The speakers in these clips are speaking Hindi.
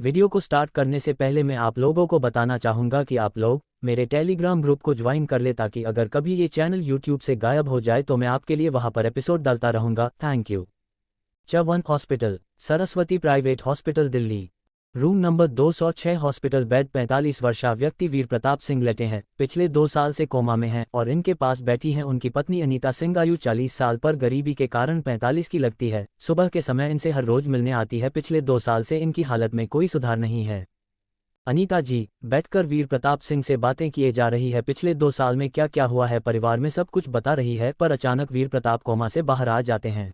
वीडियो को स्टार्ट करने से पहले मैं आप लोगों को बताना चाहूँगा कि आप लोग मेरे टेलीग्राम ग्रुप को ज्वाइन कर ले ताकि अगर कभी ये चैनल यूट्यूब से गायब हो जाए तो मैं आपके लिए वहाँ पर एपिसोड डालता रहूँगा। Thank you. च1 hospital, Saraswati private hospital Delhi, room number 206, hospital bed. 45 वर्षीय व्यक्ति वीर प्रताप सिंह लेटे हैं, पिछले 2 साल से कोमा में हैं और इनके पास बैठी हैं उनकी पत्नी अनीता सिंह, आयु 40 साल पर गरीबी के कारण 45 की लगती है। सुबह के समय इनसे हर रोज मिलने आती है। पिछले 2 साल से इनकी हालत में कोई सुधार नहीं है। अनीता जी बैठकर वीर प्रताप सिंह से बातें किए जा रही है, पिछले 2 साल में क्या क्या हुआ है परिवार में सब कुछ बता रही है। पर अचानक वीर प्रताप कोमा से बाहर आ जाते हैं,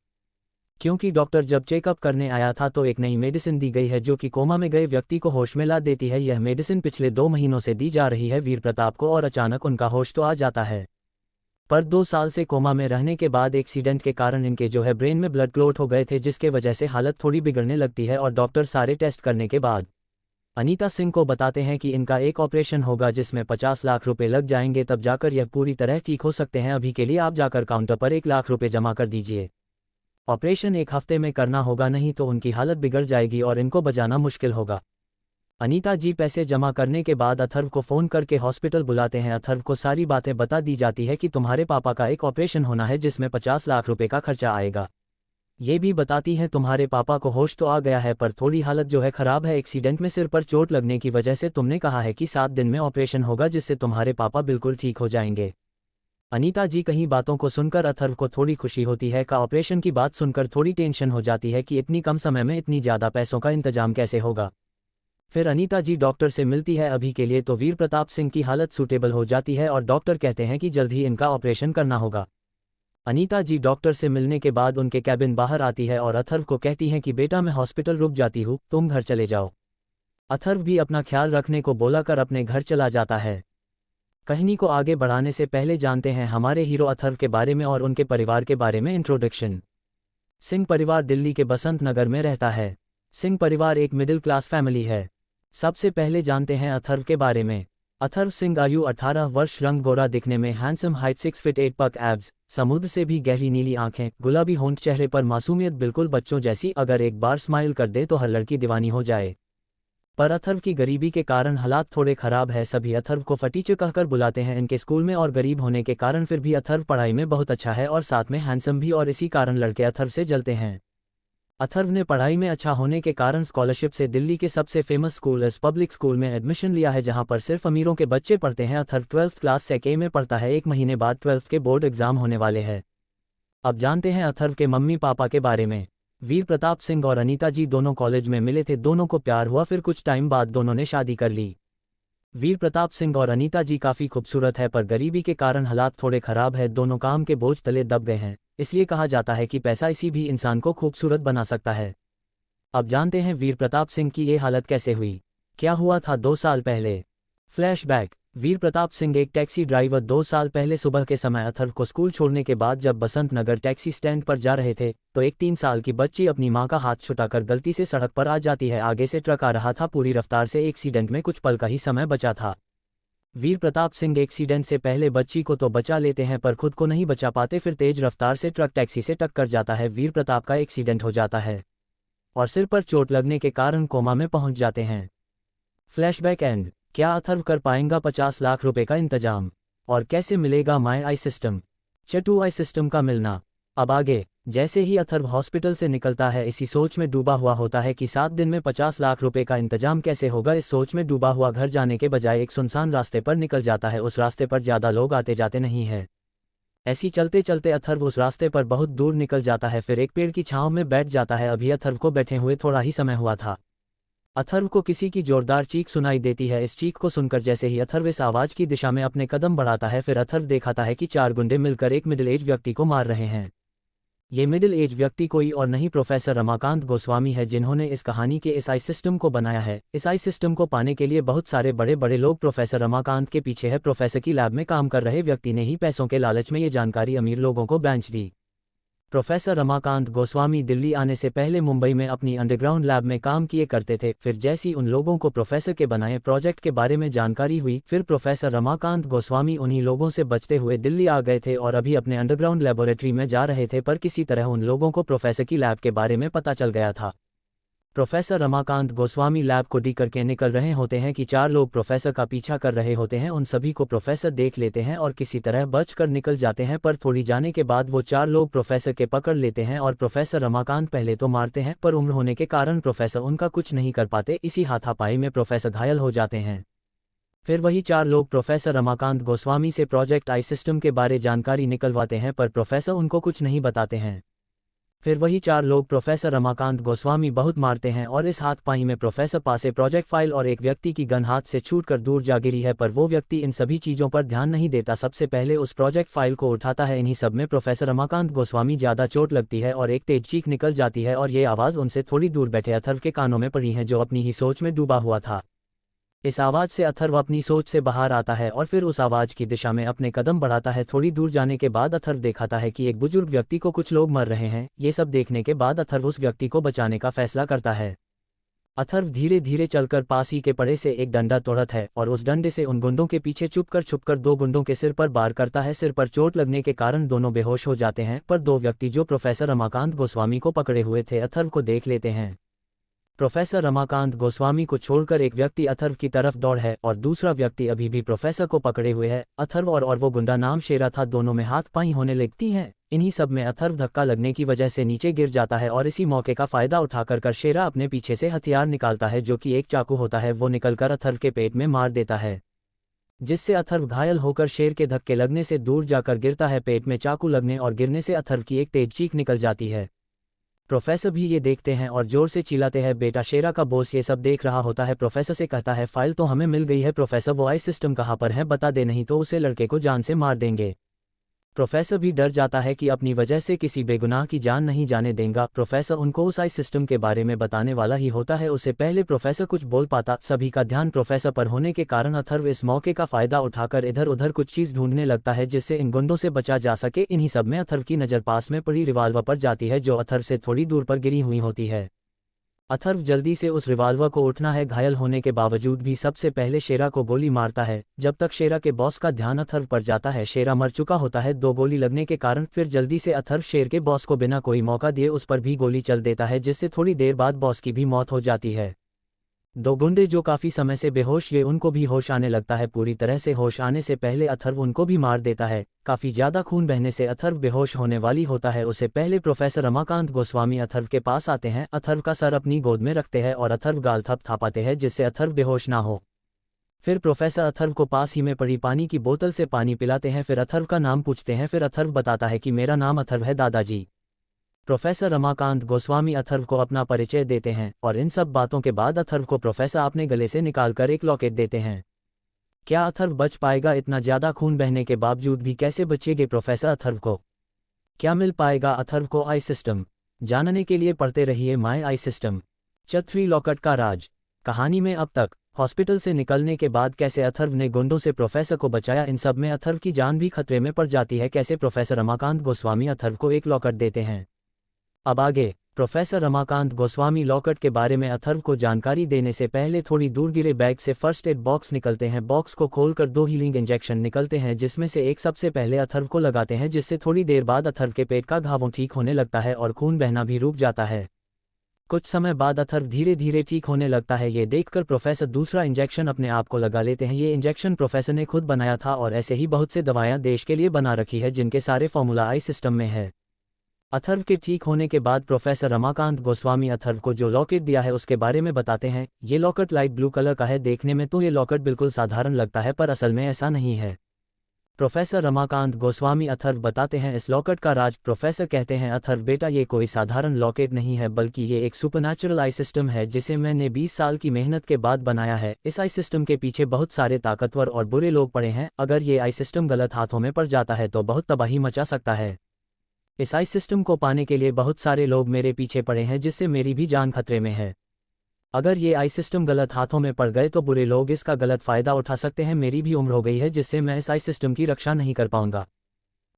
क्योंकि डॉक्टर जब चेकअप करने आया था तो एक नई मेडिसिन दी गई है जो कि कोमा में गए व्यक्ति को होश में ला देती है। यह मेडिसिन पिछले 2 महीनों से दी जा रही है वीर प्रताप को और अचानक उनका होश तो आ जाता है। पर 2 साल से कोमा में रहने के बाद एक्सीडेंट के कारण इनके ब्रेन में ब्लड क्लॉट हो गए थे, जिसके वजह से हालत थोड़ी बिगड़ने लगती है और डॉक्टर सारे टेस्ट करने के बाद अनीता सिंह को बताते हैं कि इनका एक ऑपरेशन होगा जिसमें 50 लाख रुपए लग जाएंगे, तब जाकर यह पूरी तरह ठीक हो सकते हैं। अभी के लिए आप जाकर काउंटर पर 1 लाख रुपए जमा कर दीजिए। ऑपरेशन 1 हफ्ते में करना होगा, नहीं तो उनकी हालत बिगड़ जाएगी और इनको बचाना मुश्किल होगा। अनीता जी पैसे जमा करने के बाद अथर्व को फ़ोन करके हॉस्पिटल बुलाते हैं। अथर्व को सारी बातें बता दी जाती है कि तुम्हारे पापा का एक ऑपरेशन होना है जिसमें 50 लाख रुपए का खर्चा आएगा। ये भी बताती हैं तुम्हारे पापा को होश तो आ गया है पर थोड़ी हालत ख़राब है, एक्सीडेंट में सिर पर चोट लगने की वजह से तुमने कहा है कि 7 दिन में ऑपरेशन होगा जिससे तुम्हारे पापा बिल्कुल ठीक हो जाएंगे। अनीता जी कहीं बातों को सुनकर अथर्व को थोड़ी खुशी होती है, का ऑपरेशन की बात सुनकर थोड़ी टेंशन हो जाती है कि इतनी कम समय में इतनी ज़्यादा पैसों का इंतजाम कैसे होगा। फिर अनीता जी डॉक्टर से मिलती है। अभी के लिए तो वीर प्रताप सिंह की हालत सूटेबल हो जाती है और डॉक्टर कहते हैं कि जल्द ही इनका ऑपरेशन करना होगा। अनीता जी डॉक्टर से मिलने के बाद उनके कैबिन बाहर आती है और अथर्व को कहती हैं कि बेटा मैं हॉस्पिटल रुक जाती हूँ, तुम घर चले जाओ। अथर्व भी अपना ख्याल रखने को बोलाकर अपने घर चला जाता है। कहानी को आगे बढ़ाने से पहले जानते हैं हमारे हीरो अथर्व के बारे में और उनके परिवार के बारे में। इंट्रोडक्शन। सिंह परिवार दिल्ली के बसंत नगर में रहता है। सिंह परिवार एक मिडिल क्लास फैमिली है। सबसे पहले जानते हैं अथर्व के बारे में। अथर्व सिंह आयु 18 वर्ष, रंग गोरा, दिखने में हैंडसम, हाइट 6 फीट 8 पक एब्स, समुद्र से भी गहरी नीली आंखें, गुलाबी होंठ, चेहरे पर मासूमियत बिल्कुल बच्चों जैसी, अगर एक बार स्माइल कर दे तो हर लड़की दीवानी हो जाए। पर अथर्व की गरीबी के कारण हालात थोड़े खराब है। सभी अथर्व को फटीचर कहकर बुलाते हैं इनके स्कूल में और गरीब होने के कारण फिर भी अथर्व पढ़ाई में बहुत अच्छा है और साथ में हैंडसम भी, और इसी कारण लड़के अथर्व से जलते हैं। अथर्व ने पढ़ाई में अच्छा होने के कारण स्कॉलरशिप से दिल्ली के सबसे famous school S public school में एडमिशन लिया है जहां पर सिर्फ अमीरों के बच्चे पढ़ते हैं। अथर्व 12th क्लास सेक ए में पढ़ता है। 1 महीने बाद 12th के बोर्ड एग्जाम होने वाले हैं। अब जानते हैं अथर्व के मम्मी पापा के बारे में। वीर प्रताप सिंह और अनीता जी दोनों कॉलेज में मिले थे, दोनों को प्यार हुआ, फिर कुछ टाइम बाद दोनों ने शादी कर ली। वीर प्रताप सिंह और अनीता जी काफ़ी खूबसूरत है पर गरीबी के कारण हालात थोड़े खराब है, दोनों काम के बोझ तले दब गए हैं। इसलिए कहा जाता है कि पैसा इसी भी इंसान को खूबसूरत बना सकता है। अब जानते हैं वीर प्रताप सिंह की ये हालत कैसे हुई, क्या हुआ था 2 साल पहले। फ्लैशबैक। वीर प्रताप सिंह एक टैक्सी ड्राइवर। 2 साल पहले सुबह के समय अथर्व को स्कूल छोड़ने के बाद जब बसंत नगर टैक्सी स्टैंड पर जा रहे थे तो एक 3 साल की बच्ची अपनी मां का हाथ छुटाकर गलती से सड़क पर आ जाती है। आगे से ट्रक आ रहा था, पूरी रफ्तार से एक्सीडेंट में कुछ पल का ही समय बचा था। वीर प्रताप सिंह एक्सीडेंट से पहले बच्ची को तो बचा लेते हैं पर खुद को नहीं बचा पाते, फिर तेज रफ्तार से ट्रक टैक्सी से टक्कर जाता है। वीर प्रताप का एक्सीडेंट हो जाता है और सिर पर चोट लगने के कारण कोमा में पहुंच जाते हैं। Flashback and. क्या अथर्व कर पाएंगा 50 लाख रुपए का इंतजाम, और कैसे मिलेगा माई आई सिस्टम, च2 आई सिस्टम का मिलना। अब आगे। जैसे ही अथर्व हॉस्पिटल से निकलता है इसी सोच में डूबा हुआ होता है कि 7 दिन में 50 लाख रुपए का इंतजाम कैसे होगा। इस सोच में डूबा हुआ घर जाने के बजाय एक सुनसान रास्ते पर निकल जाता है। उस रास्ते पर ज़्यादा लोग आते जाते नहीं है। ऐसी चलते चलते अथर्व उस रास्ते पर बहुत दूर निकल जाता है, फिर एक पेड़ की छांव में बैठ जाता है। अभी अथर्व को बैठे हुए थोड़ा ही समय हुआ था। अथर्व को किसी की जोरदार चीख सुनाई देती है। इस चीख को सुनकर जैसे ही अथर्व इस आवाज़ की दिशा में अपने कदम बढ़ाता है, फिर अथर्व देखता है कि 4 गुंडे मिलकर एक मिडिल एज व्यक्ति को मार रहे हैं। ये मिडिल एज व्यक्ति कोई और नहीं प्रोफेसर रमाकांत गोस्वामी है, जिन्होंने इस कहानी के एसआई सिस्टम को बनाया है। एसआई सिस्टम को पाने के लिए बहुत सारे बड़े बड़े लोग प्रोफेसर रमाकांत के पीछे है। प्रोफेसर की लैब में काम कर रहे व्यक्ति ने ही पैसों के लालच में ये जानकारी अमीर लोगों को बेच दी। प्रोफेसर रमाकांत गोस्वामी दिल्ली आने से पहले मुंबई में अपनी अंडरग्राउंड लैब में काम किए करते थे। फिर जैसी उन लोगों को प्रोफेसर के बनाए प्रोजेक्ट के बारे में जानकारी हुई, फिर प्रोफेसर रमाकांत गोस्वामी उन्हीं लोगों से बचते हुए दिल्ली आ गए थे और अभी अपने अंडरग्राउंड लेबोरेटरी में जा रहे थे। पर किसी तरह उन लोगों को प्रोफेसर की लैब के बारे में पता चल गया था। प्रोफेसर रमाकांत गोस्वामी लैब को डी करके निकल रहे होते हैं कि 4 लोग प्रोफेसर का पीछा कर रहे होते हैं। उन सभी को प्रोफेसर देख लेते हैं और किसी तरह बच कर निकल जाते हैं, पर थोड़ी जाने के बाद वो 4 लोग प्रोफेसर के पकड़ लेते हैं और प्रोफेसर रमाकांत पहले तो मारते हैं, पर उम्र होने के कारण प्रोफेसर उनका कुछ नहीं कर पाते। इसी हाथापाई में प्रोफेसर घायल हो जाते हैं। फिर वही 4 लोग प्रोफेसर रमाकांत गोस्वामी से प्रोजेक्ट आई सिस्टम के बारे जानकारी निकलवाते हैं, पर प्रोफेसर उनको कुछ नहीं बताते हैं। फिर वही 4 लोग प्रोफेसर रमाकांत गोस्वामी बहुत मारते हैं और इस हाथापाई में प्रोफेसर पास प्रोजेक्ट फाइल और एक व्यक्ति की गन हाथ से छूटकर दूर जा गिरी है, पर वो व्यक्ति इन सभी चीज़ों पर ध्यान नहीं देता, सबसे पहले उस प्रोजेक्ट फाइल को उठाता है। इन्हीं सब में प्रोफेसर रमाकांत गोस्वामी ज़्यादा चोट लगती है और एक तेज चीख निकल जाती है और ये आवाज़ उनसे थोड़ी दूर बैठे अथर्व के कानों में पड़ी है, जो अपनी ही सोच में डूबा हुआ था। इस आवाज़ से अथर्व अपनी सोच से बाहर आता है और फिर उस आवाज़ की दिशा में अपने कदम बढ़ाता है। थोड़ी दूर जाने के बाद अथर्व दिखाता है कि एक बुजुर्ग व्यक्ति को कुछ लोग मर रहे हैं। ये सब देखने के बाद अथर्व उस व्यक्ति को बचाने का फैसला करता है। अथर्व धीरे धीरे चलकर पास ही के पड़े से एक डंडा तोड़ता है और उस डंडे से उन गुंडों के पीछे छुपकर 2 गुंडों के सिर पर वार करता है। सिर पर चोट लगने के कारण दोनों बेहोश हो जाते हैं, पर 2 व्यक्ति जो प्रोफेसर रमाकांत गोस्वामी को पकड़े हुए थे अथर्व को देख लेते हैं। प्रोफेसर रमाकांत गोस्वामी को छोड़कर एक व्यक्ति अथर्व की तरफ दौड़ है और दूसरा व्यक्ति अभी भी प्रोफेसर को पकड़े हुए है। अथर्व और वो गुंडा नाम शेरा था, दोनों में हाथ पाई होने लगती हैं। इन्हीं सब में अथर्व धक्का लगने की वजह से नीचे गिर जाता है और इसी मौके का फायदा उठाकर शेरा अपने पीछे से हथियार निकालता है, जो कि एक चाकू होता है। वो निकलकर अथर्व के पेट में मार देता है, जिससे अथर्व घायल होकर शेर के धक्के लगने से दूर जाकर गिरता है। पेट में चाकू लगने और गिरने से अथर्व की एक तेज चीख निकल जाती है। प्रोफेसर भी ये देखते हैं और जोर से चिल्लाते हैं। बेटा शेरा का बॉस ये सब देख रहा होता है, प्रोफेसर से कहता है फाइल तो हमें मिल गई है प्रोफेसर, वो आई सिस्टम कहाँ पर है बता दे, नहीं तो उसे लड़के को जान से मार देंगे। प्रोफेसर भी डर जाता है कि अपनी वजह से किसी बेगुनाह की जान नहीं जाने देगा। प्रोफेसर उनको उस आई सिस्टम के बारे में बताने वाला ही होता है, उससे पहले प्रोफेसर कुछ बोल पाता। सभी का ध्यान प्रोफेसर पर होने के कारण अथर्व इस मौके का फायदा उठाकर इधर उधर कुछ चीज़ ढूंढने लगता है जिससे इन गुंडों से बचा जा सके। इन्हीं सब में अथर्व की नज़र पास में पड़ी रिवाल्वर पर जाती है, जो अथर्व से थोड़ी दूर पर गिरी हुई होती है। अथर्व जल्दी से उस रिवाल्वर को उठना है, घायल होने के बावजूद भी सबसे पहले शेरा को गोली मारता है। जब तक शेरा के बॉस का ध्यान अथर्व पर जाता है, शेरा मर चुका होता है 2 गोली लगने के कारण। फिर जल्दी से अथर्व शेर के बॉस को बिना कोई मौका दिए उस पर भी गोली चल देता है, जिससे थोड़ी देर बाद बॉस की भी मौत हो जाती है। 2 गुंडे जो काफ़ी समय से बेहोश हुए उनको भी होश आने लगता है। पूरी तरह से होश आने से पहले अथर्व उनको भी मार देता है। काफ़ी ज़्यादा खून बहने से अथर्व बेहोश होने वाली होता है। उससे पहले प्रोफेसर रमाकांत गोस्वामी अथर्व के पास आते हैं, अथर्व का सर अपनी गोद में रखते हैं और अथर्व गाल थपथपाते हैं जिससे अथर्व बेहोश ना हो। फिर प्रोफेसर अथर्व को पास ही में पड़ी पानी की बोतल से पानी पिलाते हैं। फिर अथर्व का नाम पूछते हैं। फिर अथर्व बताता है कि मेरा नाम अथर्व है दादाजी। प्रोफेसर रमाकांत गोस्वामी अथर्व को अपना परिचय देते हैं और इन सब बातों के बाद अथर्व को प्रोफेसर अपने गले से निकालकर एक लॉकेट देते हैं। क्या अथर्व बच पाएगा? इतना ज़्यादा खून बहने के बावजूद भी कैसे बचेंगे प्रोफेसर अथर्व को? क्या मिल पाएगा अथर्व को आई सिस्टम? जानने के लिए पढ़ते रहिए माय आई सिस्टम। छतरी लॉकेट का राज। कहानी में अब तक हॉस्पिटल से निकलने के बाद कैसे अथर्व ने गुंडों से प्रोफेसर को बचाया, इन सब में अथर्व की जान भी खतरे में पड़ जाती है। कैसे प्रोफेसर रमाकांत गोस्वामी अथर्व को एक लॉकेट देते हैं। अब आगे प्रोफेसर रमाकांत गोस्वामी लॉकेट के बारे में अथर्व को जानकारी देने से पहले थोड़ी दूर गिरे बैग से फर्स्ट एड बॉक्स निकलते हैं। बॉक्स को खोलकर 2 हीलिंग इंजेक्शन निकलते हैं, जिसमें से एक सबसे पहले अथर्व को लगाते हैं, जिससे थोड़ी देर बाद अथर्व के पेट का घाव ठीक होने लगता है और खून बहना भी रुक जाता है। कुछ समय बाद अथर्व धीरे धीरे ठीक होने लगता है। ये देखकर प्रोफेसर दूसरा इंजेक्शन अपने आप को लगा लेते हैं। ये इंजेक्शन प्रोफेसर ने खुद बनाया था और ऐसे ही बहुत से दवाएं देश के लिए बना रखी है, जिनके सारे फॉर्मूला आई सिस्टम में है। अथर्व के ठीक होने के बाद प्रोफेसर रमाकांत गोस्वामी अथर्व को जो लॉकेट दिया है उसके बारे में बताते हैं। ये लॉकेट लाइट ब्लू कलर का है। देखने में तो ये लॉकेट बिल्कुल साधारण लगता है, पर असल में ऐसा नहीं है। प्रोफेसर रमाकांत गोस्वामी अथर्व बताते हैं इस लॉकेट का राज। प्रोफेसर कहते हैं अथर्व बेटा ये कोई साधारण लॉकेट नहीं है, बल्कि ये एक सुपरनैचुरल आई सिस्टम है, जिसे मैंने 20 साल की मेहनत के बाद बनाया है। इस आई सिस्टम के पीछे बहुत सारे ताकतवर और बुरे लोग पड़े हैं। अगर ये आई सिस्टम गलत हाथों में पड़ जाता है तो बहुत तबाही मचा सकता है। इस आई सिस्टम को पाने के लिए बहुत सारे लोग मेरे पीछे पड़े हैं, जिससे मेरी भी जान खतरे में है। अगर ये आई सिस्टम गलत हाथों में पड़ गए तो बुरे लोग इसका गलत फ़ायदा उठा सकते हैं। मेरी भी उम्र हो गई है, जिससे मैं इस आई सिस्टम की रक्षा नहीं कर पाऊंगा।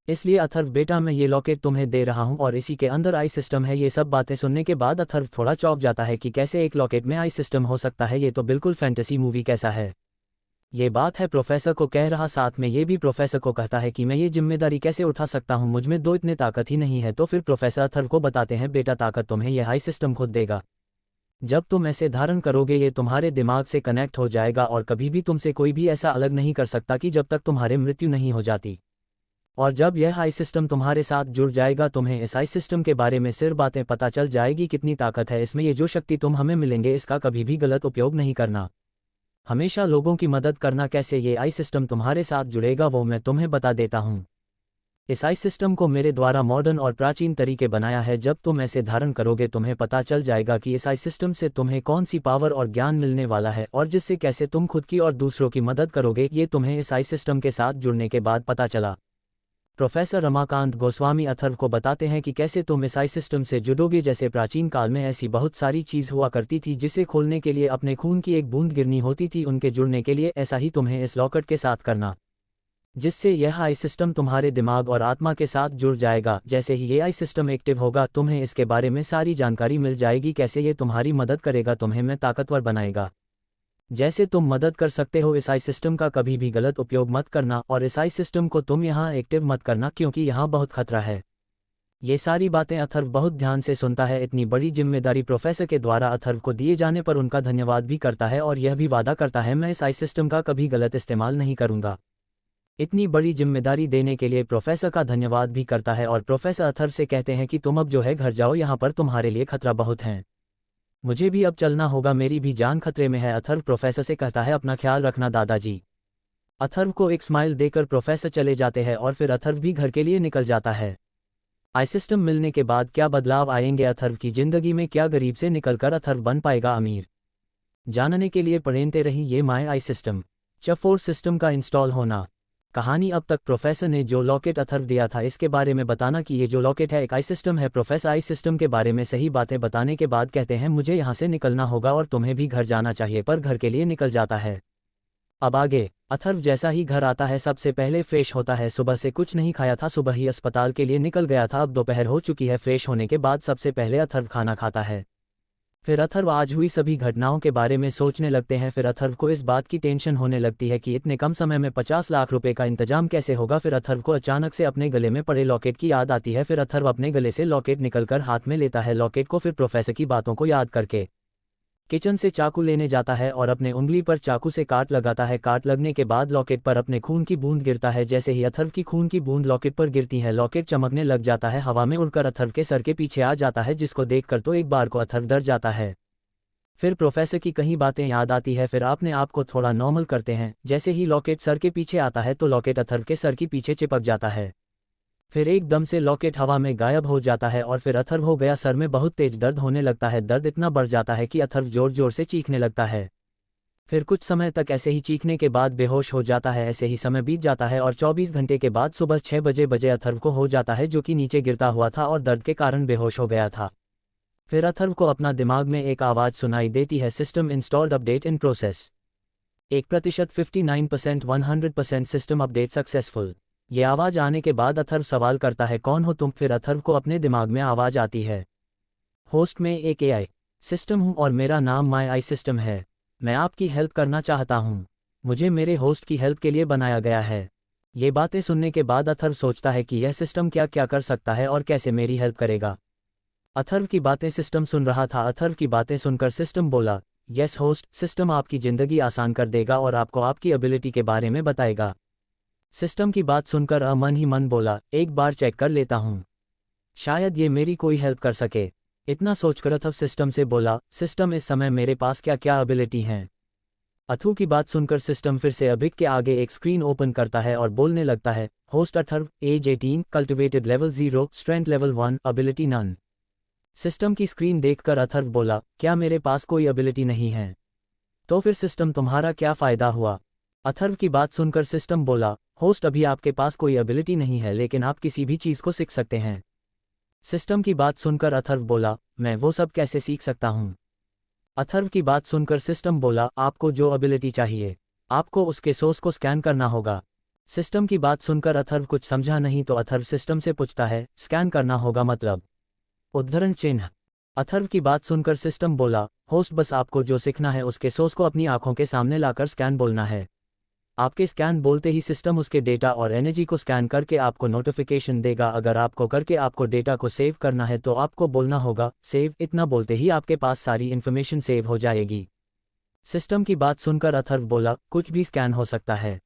इसलिए अथर्व बेटा मैं ये लॉकेट तुम्हें दे रहा हूं और इसी के अंदर आई सिस्टम है। ये सब बातें सुनने के बाद अथर्व थोड़ा चौंक जाता है कि कैसे एक लॉकेट में आई सिस्टम हो सकता है। ये तो बिल्कुल फैंटेसी मूवी कैसा है। ये बात है प्रोफेसर को कह रहा, साथ में ये भी प्रोफेसर को कहता है कि मैं ये जिम्मेदारी कैसे उठा सकता हूँ, मुझमें दो इतने ताकत ही नहीं है। तो फिर प्रोफेसर अथर्व को बताते हैं बेटा ताकत तुम्हें यह हाई सिस्टम खुद देगा। जब तुम ऐसे धारण करोगे ये तुम्हारे दिमाग से कनेक्ट हो जाएगा और कभी भी तुमसे कोई भी ऐसा अलग नहीं कर सकता कि जब तक तुम्हारे मृत्यु नहीं हो जाती। और जब यह आई सिस्टम तुम्हारे साथ जुड़ जाएगा तुम्हें इस आई सिस्टम के बारे में सिर्फ बातें पता चल जाएगी कितनी ताकत है इसमें, ये जो शक्ति तुम हमें मिलेंगे इसका कभी भी गलत उपयोग नहीं करना, हमेशा लोगों की मदद करना। कैसे ये आई सिस्टम तुम्हारे साथ जुड़ेगा वो मैं तुम्हें बता देता हूँ। इस आई सिस्टम को मेरे द्वारा मॉडर्न और प्राचीन तरीके बनाया है। जब तुम ऐसे धारण करोगे तुम्हें पता चल जाएगा कि इस आई सिस्टम से तुम्हें कौन सी पावर और ज्ञान मिलने वाला है और जिससे कैसे तुम खुद की और दूसरों की मदद करोगे, ये तुम्हें इस आई सिस्टम के साथ जुड़ने के बाद पता चला। प्रोफेसर रमाकांत गोस्वामी अथर्व को बताते हैं कि कैसे तुम इस आई सिस्टम से जुड़ोगे। जैसे प्राचीन काल में ऐसी बहुत सारी चीज़ हुआ करती थी जिसे खोलने के लिए अपने खून की एक बूंद गिरनी होती थी, उनके जुड़ने के लिए ऐसा ही तुम्हें इस लॉकेट के साथ करना, जिससे यह आई सिस्टम तुम्हारे दिमाग और आत्मा के साथ जुड़ जाएगा। जैसे ही ये आई सिस्टम एक्टिव होगा तुम्हें इसके बारे में सारी जानकारी मिल जाएगी, कैसे ये तुम्हारी मदद करेगा, तुम्हें में ताकतवर बनाएगा। जैसे तुम मदद कर सकते हो इस आई सिस्टम का कभी भी गलत उपयोग मत करना और इस आई सिस्टम को तुम यहाँ एक्टिव मत करना क्योंकि यहाँ बहुत खतरा है। ये सारी बातें अथर्व बहुत ध्यान से सुनता है। इतनी बड़ी जिम्मेदारी प्रोफेसर के द्वारा अथर्व को दिए जाने पर उनका धन्यवाद भी करता है और यह भी वादा करता है मैं इस आई सिस्टम का कभी गलत इस्तेमाल नहीं करूँगा। इतनी बड़ी जिम्मेदारी देने के लिए प्रोफेसर का धन्यवाद भी करता है और प्रोफेसर अथर्व से कहते हैं कि तुम अब जो है घर जाओ, यहाँ पर तुम्हारे लिए खतरा बहुत है, मुझे भी अब चलना होगा, मेरी भी जान खतरे में है। अथर्व प्रोफेसर से कहता है अपना ख्याल रखना दादाजी। अथर्व को एक स्माइल देकर प्रोफेसर चले जाते हैं और फिर अथर्व भी घर के लिए निकल जाता है। आई सिस्टम मिलने के बाद क्या बदलाव आएंगे अथर्व की जिंदगी में, क्या गरीब से निकलकर अथर्व बन पाएगा अमीर, जानने के लिए पढ़ते रही ये माय आई सिस्टम। च4 सिस्टम का इंस्टॉल होना। कहानी अब तक प्रोफेसर ने जो लॉकेट अथर्व दिया था इसके बारे में बताना कि ये जो लॉकेट है एक आई सिस्टम है। प्रोफेसर आई सिस्टम के बारे में सही बातें बताने के बाद कहते हैं मुझे यहाँ से निकलना होगा और तुम्हें भी घर जाना चाहिए, पर घर के लिए निकल जाता है। अब आगे अथर्व जैसा ही घर आता है सबसे पहले फ्रेश होता है। सुबह से कुछ नहीं खाया था, सुबह ही अस्पताल के लिए निकल गया था, अब दोपहर हो चुकी है। फ्रेश होने के बाद सबसे पहले अथर्व खाना खाता है। फिर अथर्व आज हुई सभी घटनाओं के बारे में सोचने लगते हैं। फिर अथर्व को इस बात की टेंशन होने लगती है कि इतने कम समय में 50 लाख रुपए का इंतजाम कैसे होगा। फिर अथर्व को अचानक से अपने गले में पड़े लॉकेट की याद आती है। फिर अथर्व अपने गले से लॉकेट निकलकर हाथ में लेता है लॉकेट को। फिर प्रोफेसर की बातों को याद करके किचन से चाकू लेने जाता है और अपने उंगली पर चाकू से काट लगाता है। काट लगने के बाद लॉकेट पर अपने खून की बूंद गिरता है। जैसे ही अथर्व की खून की बूंद लॉकेट पर गिरती है लॉकेट चमकने लग जाता है, हवा में उड़कर अथर्व के सर के पीछे आ जाता है, जिसको देखकर तो एक बार को अथर्व डर जाता है। फिर प्रोफेसर की कई बातें याद आती है। फिर अपने आप को थोड़ा नॉर्मल करते हैं। जैसे ही लॉकेट सर के पीछे आता है तो लॉकेट अथर्व के सर के पीछे चिपक जाता है। फिर एकदम से लॉकेट हवा में गायब हो जाता है और फिर अथर्व हो गया। सर में बहुत तेज दर्द होने लगता है, दर्द इतना बढ़ जाता है कि अथर्व जोर जोर से चीखने लगता है। फिर कुछ समय तक ऐसे ही चीखने के बाद बेहोश हो जाता है। ऐसे ही समय बीत जाता है और 24 घंटे के बाद सुबह 6 बजे अथर्व को हो जाता है, जो कि नीचे गिरता हुआ था और दर्द के कारण बेहोश हो गया था। फिर अथर्व को अपना दिमाग में एक आवाज़ सुनाई देती है, system installed, update in process. 1%, 59%, 100% system update successful. ये आवाज़ आने के बाद अथर्व सवाल करता है कौन हो तुम। फिर अथर्व को अपने दिमाग में आवाज़ आती है होस्ट में एक एआई सिस्टम हूँ और मेरा नाम माय आई सिस्टम है, मैं आपकी हेल्प करना चाहता हूँ, मुझे मेरे होस्ट की हेल्प के लिए बनाया गया है। ये बातें सुनने के बाद अथर्व सोचता है कि यह सिस्टम क्या क्या कर सकता है और कैसे मेरी हेल्प करेगा। अथर्व की बातें सिस्टम सुन रहा था। अथर्व की बातें सुनकर सिस्टम बोला यस होस्ट, सिस्टम आपकी ज़िंदगी आसान कर देगा और आपको आपकी एबिलिटी के बारे में बताएगा। सिस्टम की बात सुनकर मन ही मन बोला एक बार चेक कर लेता हूँ, शायद ये मेरी कोई हेल्प कर सके। इतना सोचकर अथर्व सिस्टम से बोला सिस्टम इस समय मेरे पास क्या क्या एबिलिटी हैं। अथर्व की बात सुनकर सिस्टम फिर से अभिक के आगे एक स्क्रीन ओपन करता है और बोलने लगता है host Atharva, age 18, cultivated level 0, strength level 1, ability none. System की स्क्रीन देखकर अथर्व बोला क्या मेरे पास कोई एबिलिटी नहीं है, तो फिर सिस्टम तुम्हारा क्या फ़ायदा हुआ। अथर्व की बात सुनकर सिस्टम बोला होस्ट अभी आपके पास कोई एबिलिटी नहीं है लेकिन आप किसी भी चीज़ को सीख सकते हैं। सिस्टम की बात सुनकर अथर्व बोला मैं वो सब कैसे सीख सकता हूँ। अथर्व की बात सुनकर सिस्टम बोला आपको जो एबिलिटी चाहिए आपको उसके सोर्स को स्कैन करना होगा। सिस्टम की बात सुनकर अथर्व कुछ समझा नहीं तो अथर्व सिस्टम से पूछता है स्कैन करना होगा मतलब उद्धरण चिन्ह। अथर्व की बात सुनकर सिस्टम बोला होस्ट बस आपको जो सीखना है उसके सोर्स को अपनी आंखों के सामने लाकर स्कैन बोलना है। आपके स्कैन बोलते ही सिस्टम उसके डेटा और एनर्जी को स्कैन करके आपको नोटिफिकेशन देगा। अगर आपको डेटा को सेव करना है तो आपको बोलना होगा सेव। इतना बोलते ही आपके पास सारी इन्फॉर्मेशन सेव हो जाएगी। सिस्टम की बात सुनकर अथर्व बोला, कुछ भी स्कैन हो सकता है?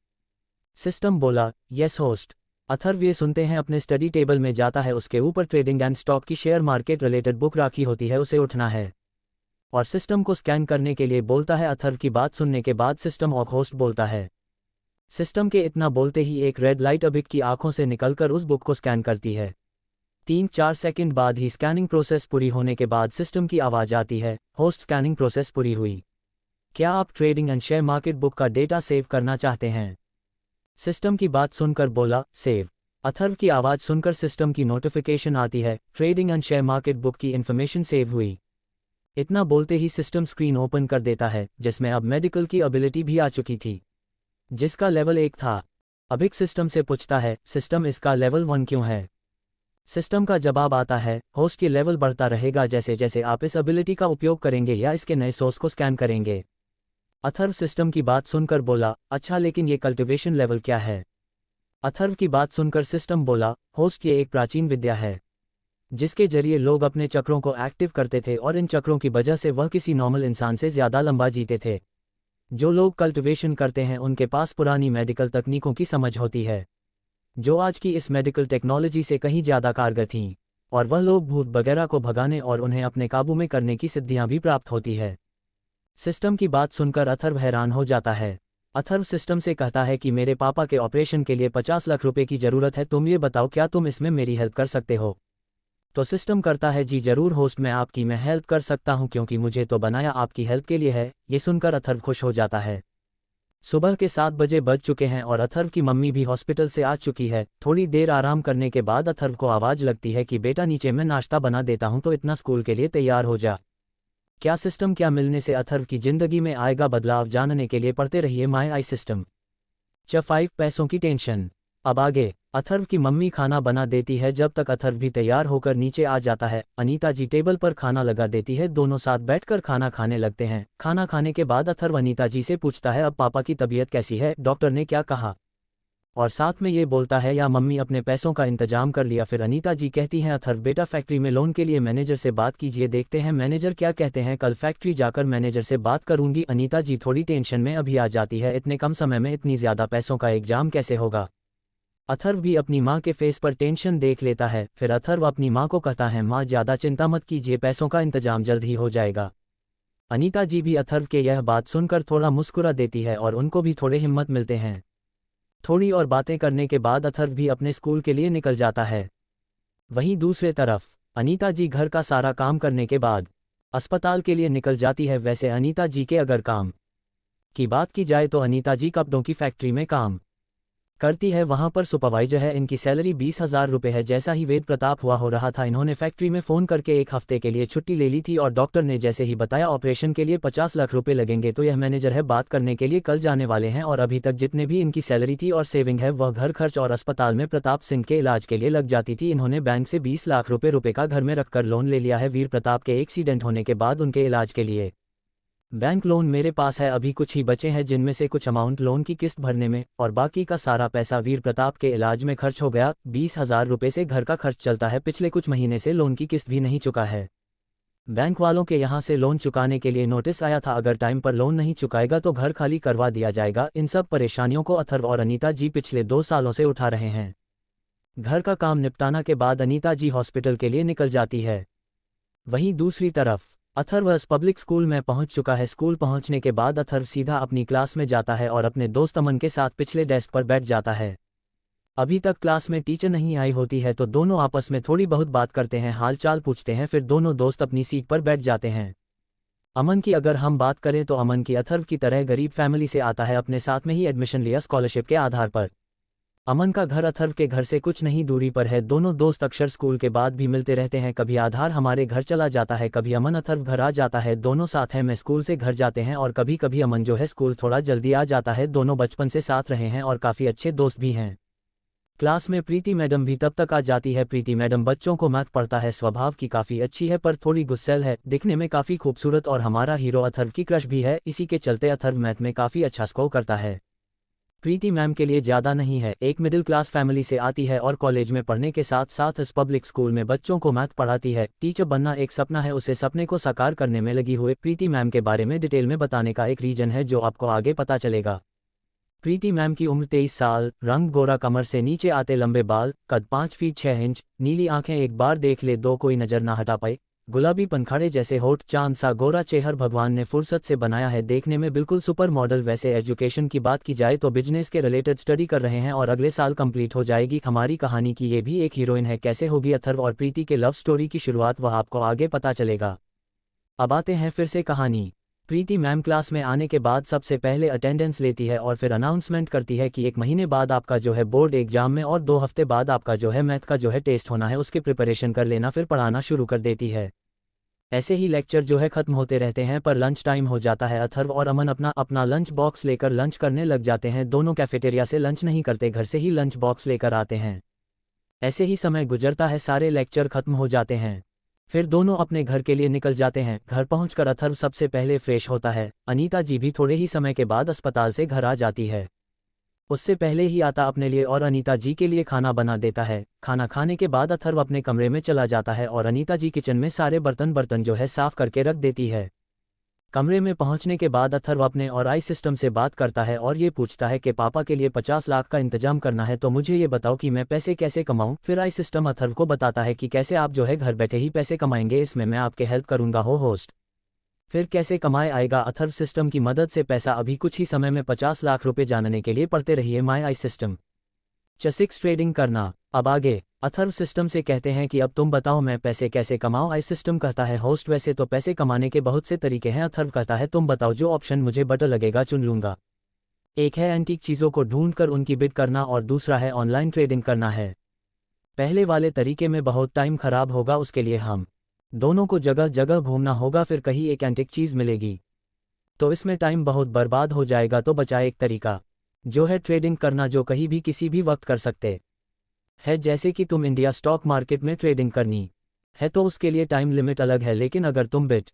सिस्टम बोला, यस होस्ट। अथर्व ये सुनते हैं अपने स्टडी टेबल में जाता है, उसके ऊपर ट्रेडिंग एंड स्टॉक की शेयर मार्केट रिलेटेड बुक रखी होती है, उसे उठना है और सिस्टम को स्कैन करने के लिए बोलता है। अथर्व की बात सुनने के बाद सिस्टम और होस्ट बोलता है। सिस्टम के इतना बोलते ही एक रेड लाइट अभिक की आंखों से निकलकर उस बुक को स्कैन करती है। 3-4 सेकंड बाद ही स्कैनिंग प्रोसेस पूरी होने के बाद सिस्टम की आवाज़ आती है, होस्ट स्कैनिंग प्रोसेस पूरी हुई। क्या आप trading and share market book का डेटा सेव करना चाहते हैं? सिस्टम की बात सुनकर बोला, सेव। अथर्व की आवाज़ सुनकर सिस्टम की नोटिफिकेशन आती है, trading and share market book की इन्फॉर्मेशन सेव हुई। इतना बोलते ही सिस्टम स्क्रीन ओपन कर देता है, जिसमें अब मेडिकल की एबिलिटी भी आ चुकी थी, जिसका लेवल 1 था। अभिक सिस्टम से पूछता है, सिस्टम इसका लेवल 1 क्यों है? सिस्टम का जवाब आता है, होस्ट की लेवल बढ़ता रहेगा जैसे जैसे आप इस एबिलिटी का उपयोग करेंगे या इसके नए सोर्स को स्कैन करेंगे। अथर्व सिस्टम की बात सुनकर बोला, अच्छा लेकिन ये कल्टिवेशन लेवल क्या है? अथर्व की बात सुनकर सिस्टम बोला, होस्ट ये एक प्राचीन विद्या है जिसके जरिए लोग अपने चक्रों को एक्टिव करते थे और इन चक्रों की वजह से वह किसी नॉर्मल इंसान से ज़्यादा लंबा जीते थे। जो लोग कल्टिवेशन करते हैं उनके पास पुरानी मेडिकल तकनीकों की समझ होती है जो आज की इस मेडिकल टेक्नोलॉजी से कहीं ज़्यादा कारगर थीं, और वह लोग भूत वगैरह को भगाने और उन्हें अपने काबू में करने की सिद्धियां भी प्राप्त होती है। सिस्टम की बात सुनकर अथर्व हैरान हो जाता है। अथर्व सिस्टम से कहता है कि मेरे पापा के ऑपरेशन के लिए 50 लाख रुपए की ज़रूरत है, तुम ये बताओ क्या तुम इसमें मेरी हेल्प कर सकते हो? तो सिस्टम करता है, जी जरूर होस्ट, मैं हेल्प कर सकता हूं क्योंकि मुझे तो बनाया आपकी हेल्प के लिए है। ये सुनकर अथर्व खुश हो जाता है। सुबह के 7 बजे बज चुके हैं और अथर्व की मम्मी भी हॉस्पिटल से आ चुकी है। थोड़ी देर आराम करने के बाद अथर्व को आवाज़ लगती है कि बेटा नीचे मैं नाश्ता बना देता हूं, तो इतना स्कूल के लिए तैयार हो जा। क्या मिलने से अथर्व की जिंदगी में आएगा बदलाव, जानने के लिए पढ़ते रहिए माय आई सिस्टम। 5 पैसों की टेंशन। अब आगे। अथर्व की मम्मी खाना बना देती है। जब तक अथर्व भी तैयार होकर नीचे आ जाता है, अनीता जी टेबल पर खाना लगा देती है। दोनों साथ बैठकर खाना खाने लगते हैं। खाना खाने के बाद अथर्व अनीता जी से पूछता है, अब पापा की तबीयत कैसी है, डॉक्टर ने क्या कहा? और साथ में ये बोलता है, या मम्मी अपने पैसों का इंतजाम कर लिया? फिर अनीता जी कहती हैं, अथर्व बेटा फैक्ट्री में लोन के लिए मैनेजर से बात कीजिए, देखते हैं मैनेजर क्या कहते हैं। कल फैक्ट्री जाकर मैनेजर से बात करूंगी। अनीता जी थोड़ी टेंशन में अभी आ जाती है, इतने कम समय में इतनी ज़्यादा पैसों का एग्जाम कैसे होगा? अथर्व भी अपनी माँ के फेस पर टेंशन देख लेता है। फिर अथर्व अपनी माँ को कहता है, माँ ज़्यादा चिंता मत कीजिए, पैसों का इंतजाम जल्द ही हो जाएगा। अनीता जी भी अथर्व के यह बात सुनकर थोड़ा मुस्कुरा देती है और उनको भी थोड़े हिम्मत मिलते हैं। थोड़ी और बातें करने के बाद अथर्व भी अपने स्कूल के लिए निकल जाता है। वहीं दूसरे तरफ अनीता जी घर का सारा काम करने के बाद अस्पताल के लिए निकल जाती है। वैसे अनीता जी के अगर काम की बात की जाए तो अनीता जी कपड़ों की फैक्ट्री में काम करती है, वहां पर सुपरवाइजर है। इनकी सैलरी 20,000 रुपये है। जैसा ही वेद प्रताप हुआ हो रहा था, इन्होंने फैक्ट्री में फ़ोन करके 1 हफ्ते के लिए छुट्टी ले ली थी और डॉक्टर ने जैसे ही बताया ऑपरेशन के लिए 50 लाख रुपए लगेंगे, तो यह मैनेजर है बात करने के लिए कल जाने वाले हैं। और अभी तक जितने भी इनकी सैलरी थी और सेविंग है वह घर खर्च और अस्पताल में प्रताप सिंह के इलाज के लिए लग जाती थी। इन्होंने बैंक से 20 लाख रुपए का घर में रखकर लोन ले लिया है वीर प्रताप के एक्सीडेंट होने के बाद उनके इलाज के लिए। बैंक लोन मेरे पास है, अभी कुछ ही बचे हैं जिनमें से कुछ अमाउंट लोन की किस्त भरने में और बाकी का सारा पैसा वीर प्रताप के इलाज में खर्च हो गया। 20,000 रुपये से घर का खर्च चलता है, पिछले कुछ महीने से लोन की किस्त भी नहीं चुका है। बैंक वालों के यहाँ से लोन चुकाने के लिए नोटिस आया था, अगर टाइम पर लोन नहीं चुकाएगा तो घर खाली करवा दिया जाएगा। इन सब परेशानियों को अथर्व और अनीता जी पिछले 2 सालों से उठा रहे हैं। घर का काम निपटाना के बाद अनीता जी हॉस्पिटल के लिए निकल जाती है। वहीं दूसरी तरफ अथर्व पब्लिक स्कूल में पहुंच चुका है। स्कूल पहुंचने के बाद अथर्व सीधा अपनी क्लास में जाता है और अपने दोस्त अमन के साथ पिछले डेस्क पर बैठ जाता है। अभी तक क्लास में टीचर नहीं आई होती है तो दोनों आपस में थोड़ी बहुत बात करते हैं, हाल चाल पूछते हैं। फिर दोनों दोस्त अपनी सीट पर बैठ जाते हैं। अमन की अगर हम बात करें तो अमन की अथर्व की तरह गरीब फैमिली से आता है, अपने साथ में ही एडमिशन लिया स्कॉलरशिप के आधार पर। अमन का घर अथर्व के घर से कुछ नहीं दूरी पर है। दोनों दोस्त अक्सर स्कूल के बाद भी मिलते रहते हैं। कभी आधार हमारे घर चला जाता है, कभी अमन अथर्व घर आ जाता है। दोनों साथ हैं में स्कूल से घर जाते हैं और कभी कभी अमन जो है स्कूल थोड़ा जल्दी आ जाता है। दोनों बचपन से साथ रहे हैं और काफ़ी अच्छे दोस्त भी हैं। क्लास में प्रीति मैडम भी तब तक आ जाती है। प्रीति मैडम बच्चों को मैथ पढ़ता है, स्वभाव की काफ़ी अच्छी है पर थोड़ी गुस्सैल है, दिखने में काफ़ी खूबसूरत और हमारा हीरो अथर्व की क्रश भी है। इसी के चलते अथर्व मैथ में काफ़ी अच्छा स्कोर करता है। प्रीति मैम के लिए ज़्यादा नहीं है, एक मिडिल क्लास फैमिली से आती है और कॉलेज में पढ़ने के साथ साथ इस पब्लिक स्कूल में बच्चों को मैथ पढ़ाती है। टीचर बनना एक सपना है, उसे सपने को साकार करने में लगी हुए प्रीति मैम के बारे में डिटेल में बताने का एक रीजन है जो आपको आगे पता चलेगा। प्रीति मैम की उम्र 23 साल, रंग गोरा, कमर से नीचे आते लंबे बाल, कद 5 फीट 6 इंच, नीली आंखें एक बार देख ले दो कोई नजर ना हटा पाए, गुलाबी पनखाड़े जैसे होठ, चांद सा गोरा चेहर भगवान ने फुर्सत से बनाया है, देखने में बिल्कुल सुपर मॉडल। वैसे एजुकेशन की बात की जाए तो बिजनेस के रिलेटेड स्टडी कर रहे हैं और अगले साल कंप्लीट हो जाएगी। हमारी कहानी की ये भी एक हीरोइन है। कैसे होगी अथर्व और प्रीति के लव स्टोरी की शुरुआत, वह आपको आगे पता चलेगा। अब आते हैं फिर से कहानी। प्रीति मैम क्लास में आने के बाद सबसे पहले अटेंडेंस लेती है और फिर अनाउंसमेंट करती है कि 1 महीने बाद आपका जो है बोर्ड एग्जाम में और 2 हफ्ते बाद आपका जो है मैथ का जो है टेस्ट होना है, उसकी प्रिपरेशन कर लेना। फिर पढ़ाना शुरू कर देती है। ऐसे ही लेक्चर जो है खत्म होते रहते हैं पर लंच टाइम हो जाता है। अथर्व और अमन अपना लंच बॉक्स लेकर लंच करने लग जाते हैं। दोनों कैफेटेरिया से लंच नहीं करते, घर से ही लंच बॉक्स लेकर आते हैं। ऐसे ही समय गुजरता है, सारे लेक्चर खत्म हो जाते हैं। फिर दोनों अपने घर के लिए निकल जाते हैं। घर पहुंचकर अथर्व सबसे पहले फ्रेश होता है। अनीता जी भी थोड़े ही समय के बाद अस्पताल से घर आ जाती है। उससे पहले ही आता अपने लिए और अनीता जी के लिए खाना बना देता है। खाना खाने के बाद अथर्व अपने कमरे में चला जाता है और अनीता जी किचन में सारे बर्तन जो है साफ करके रख देती है। कमरे में पहुंचने के बाद अथर्व अपने और आई सिस्टम से बात करता है और ये पूछता है कि पापा के लिए 50 लाख का इंतजाम करना है, तो मुझे ये बताओ कि मैं पैसे कैसे कमाऊं। फिर आई सिस्टम अथर्व को बताता है कि कैसे आप जो है घर बैठे ही पैसे कमाएंगे, इसमें मैं आपके हेल्प करूंगा हो होस्ट। फिर कैसे कमाए आएगा अथर्व सिस्टम की मदद से पैसा। अभी कुछ ही समय में 50 लाख रुपए जानने के लिए पढ़ते रहिए माई आई सिस्टम। 6 ट्रेडिंग करना। अब आगे अथर्व सिस्टम से कहते हैं कि अब तुम बताओ मैं पैसे कैसे कमाऊं। आई सिस्टम कहता है होस्ट वैसे तो पैसे कमाने के बहुत से तरीके हैं। अथर्व कहता है तुम बताओ, जो ऑप्शन मुझे बेटर लगेगा चुन लूंगा। एक है एंटीक चीज़ों को ढूंढकर उनकी बिड करना और दूसरा है ऑनलाइन ट्रेडिंग करना है। पहले वाले तरीके में बहुत टाइम खराब होगा, उसके लिए हम दोनों को जगह जगह घूमना होगा, फिर कहीं एक एंटीक चीज़ मिलेगी तो इसमें टाइम बहुत बर्बाद हो जाएगा। तो बचा एक तरीका जो है ट्रेडिंग करना, जो कहीं भी किसी भी वक्त कर सकते है। जैसे कि तुम इंडिया स्टॉक मार्केट में ट्रेडिंग करनी है तो उसके लिए टाइम लिमिट अलग है, लेकिन अगर तुम बिट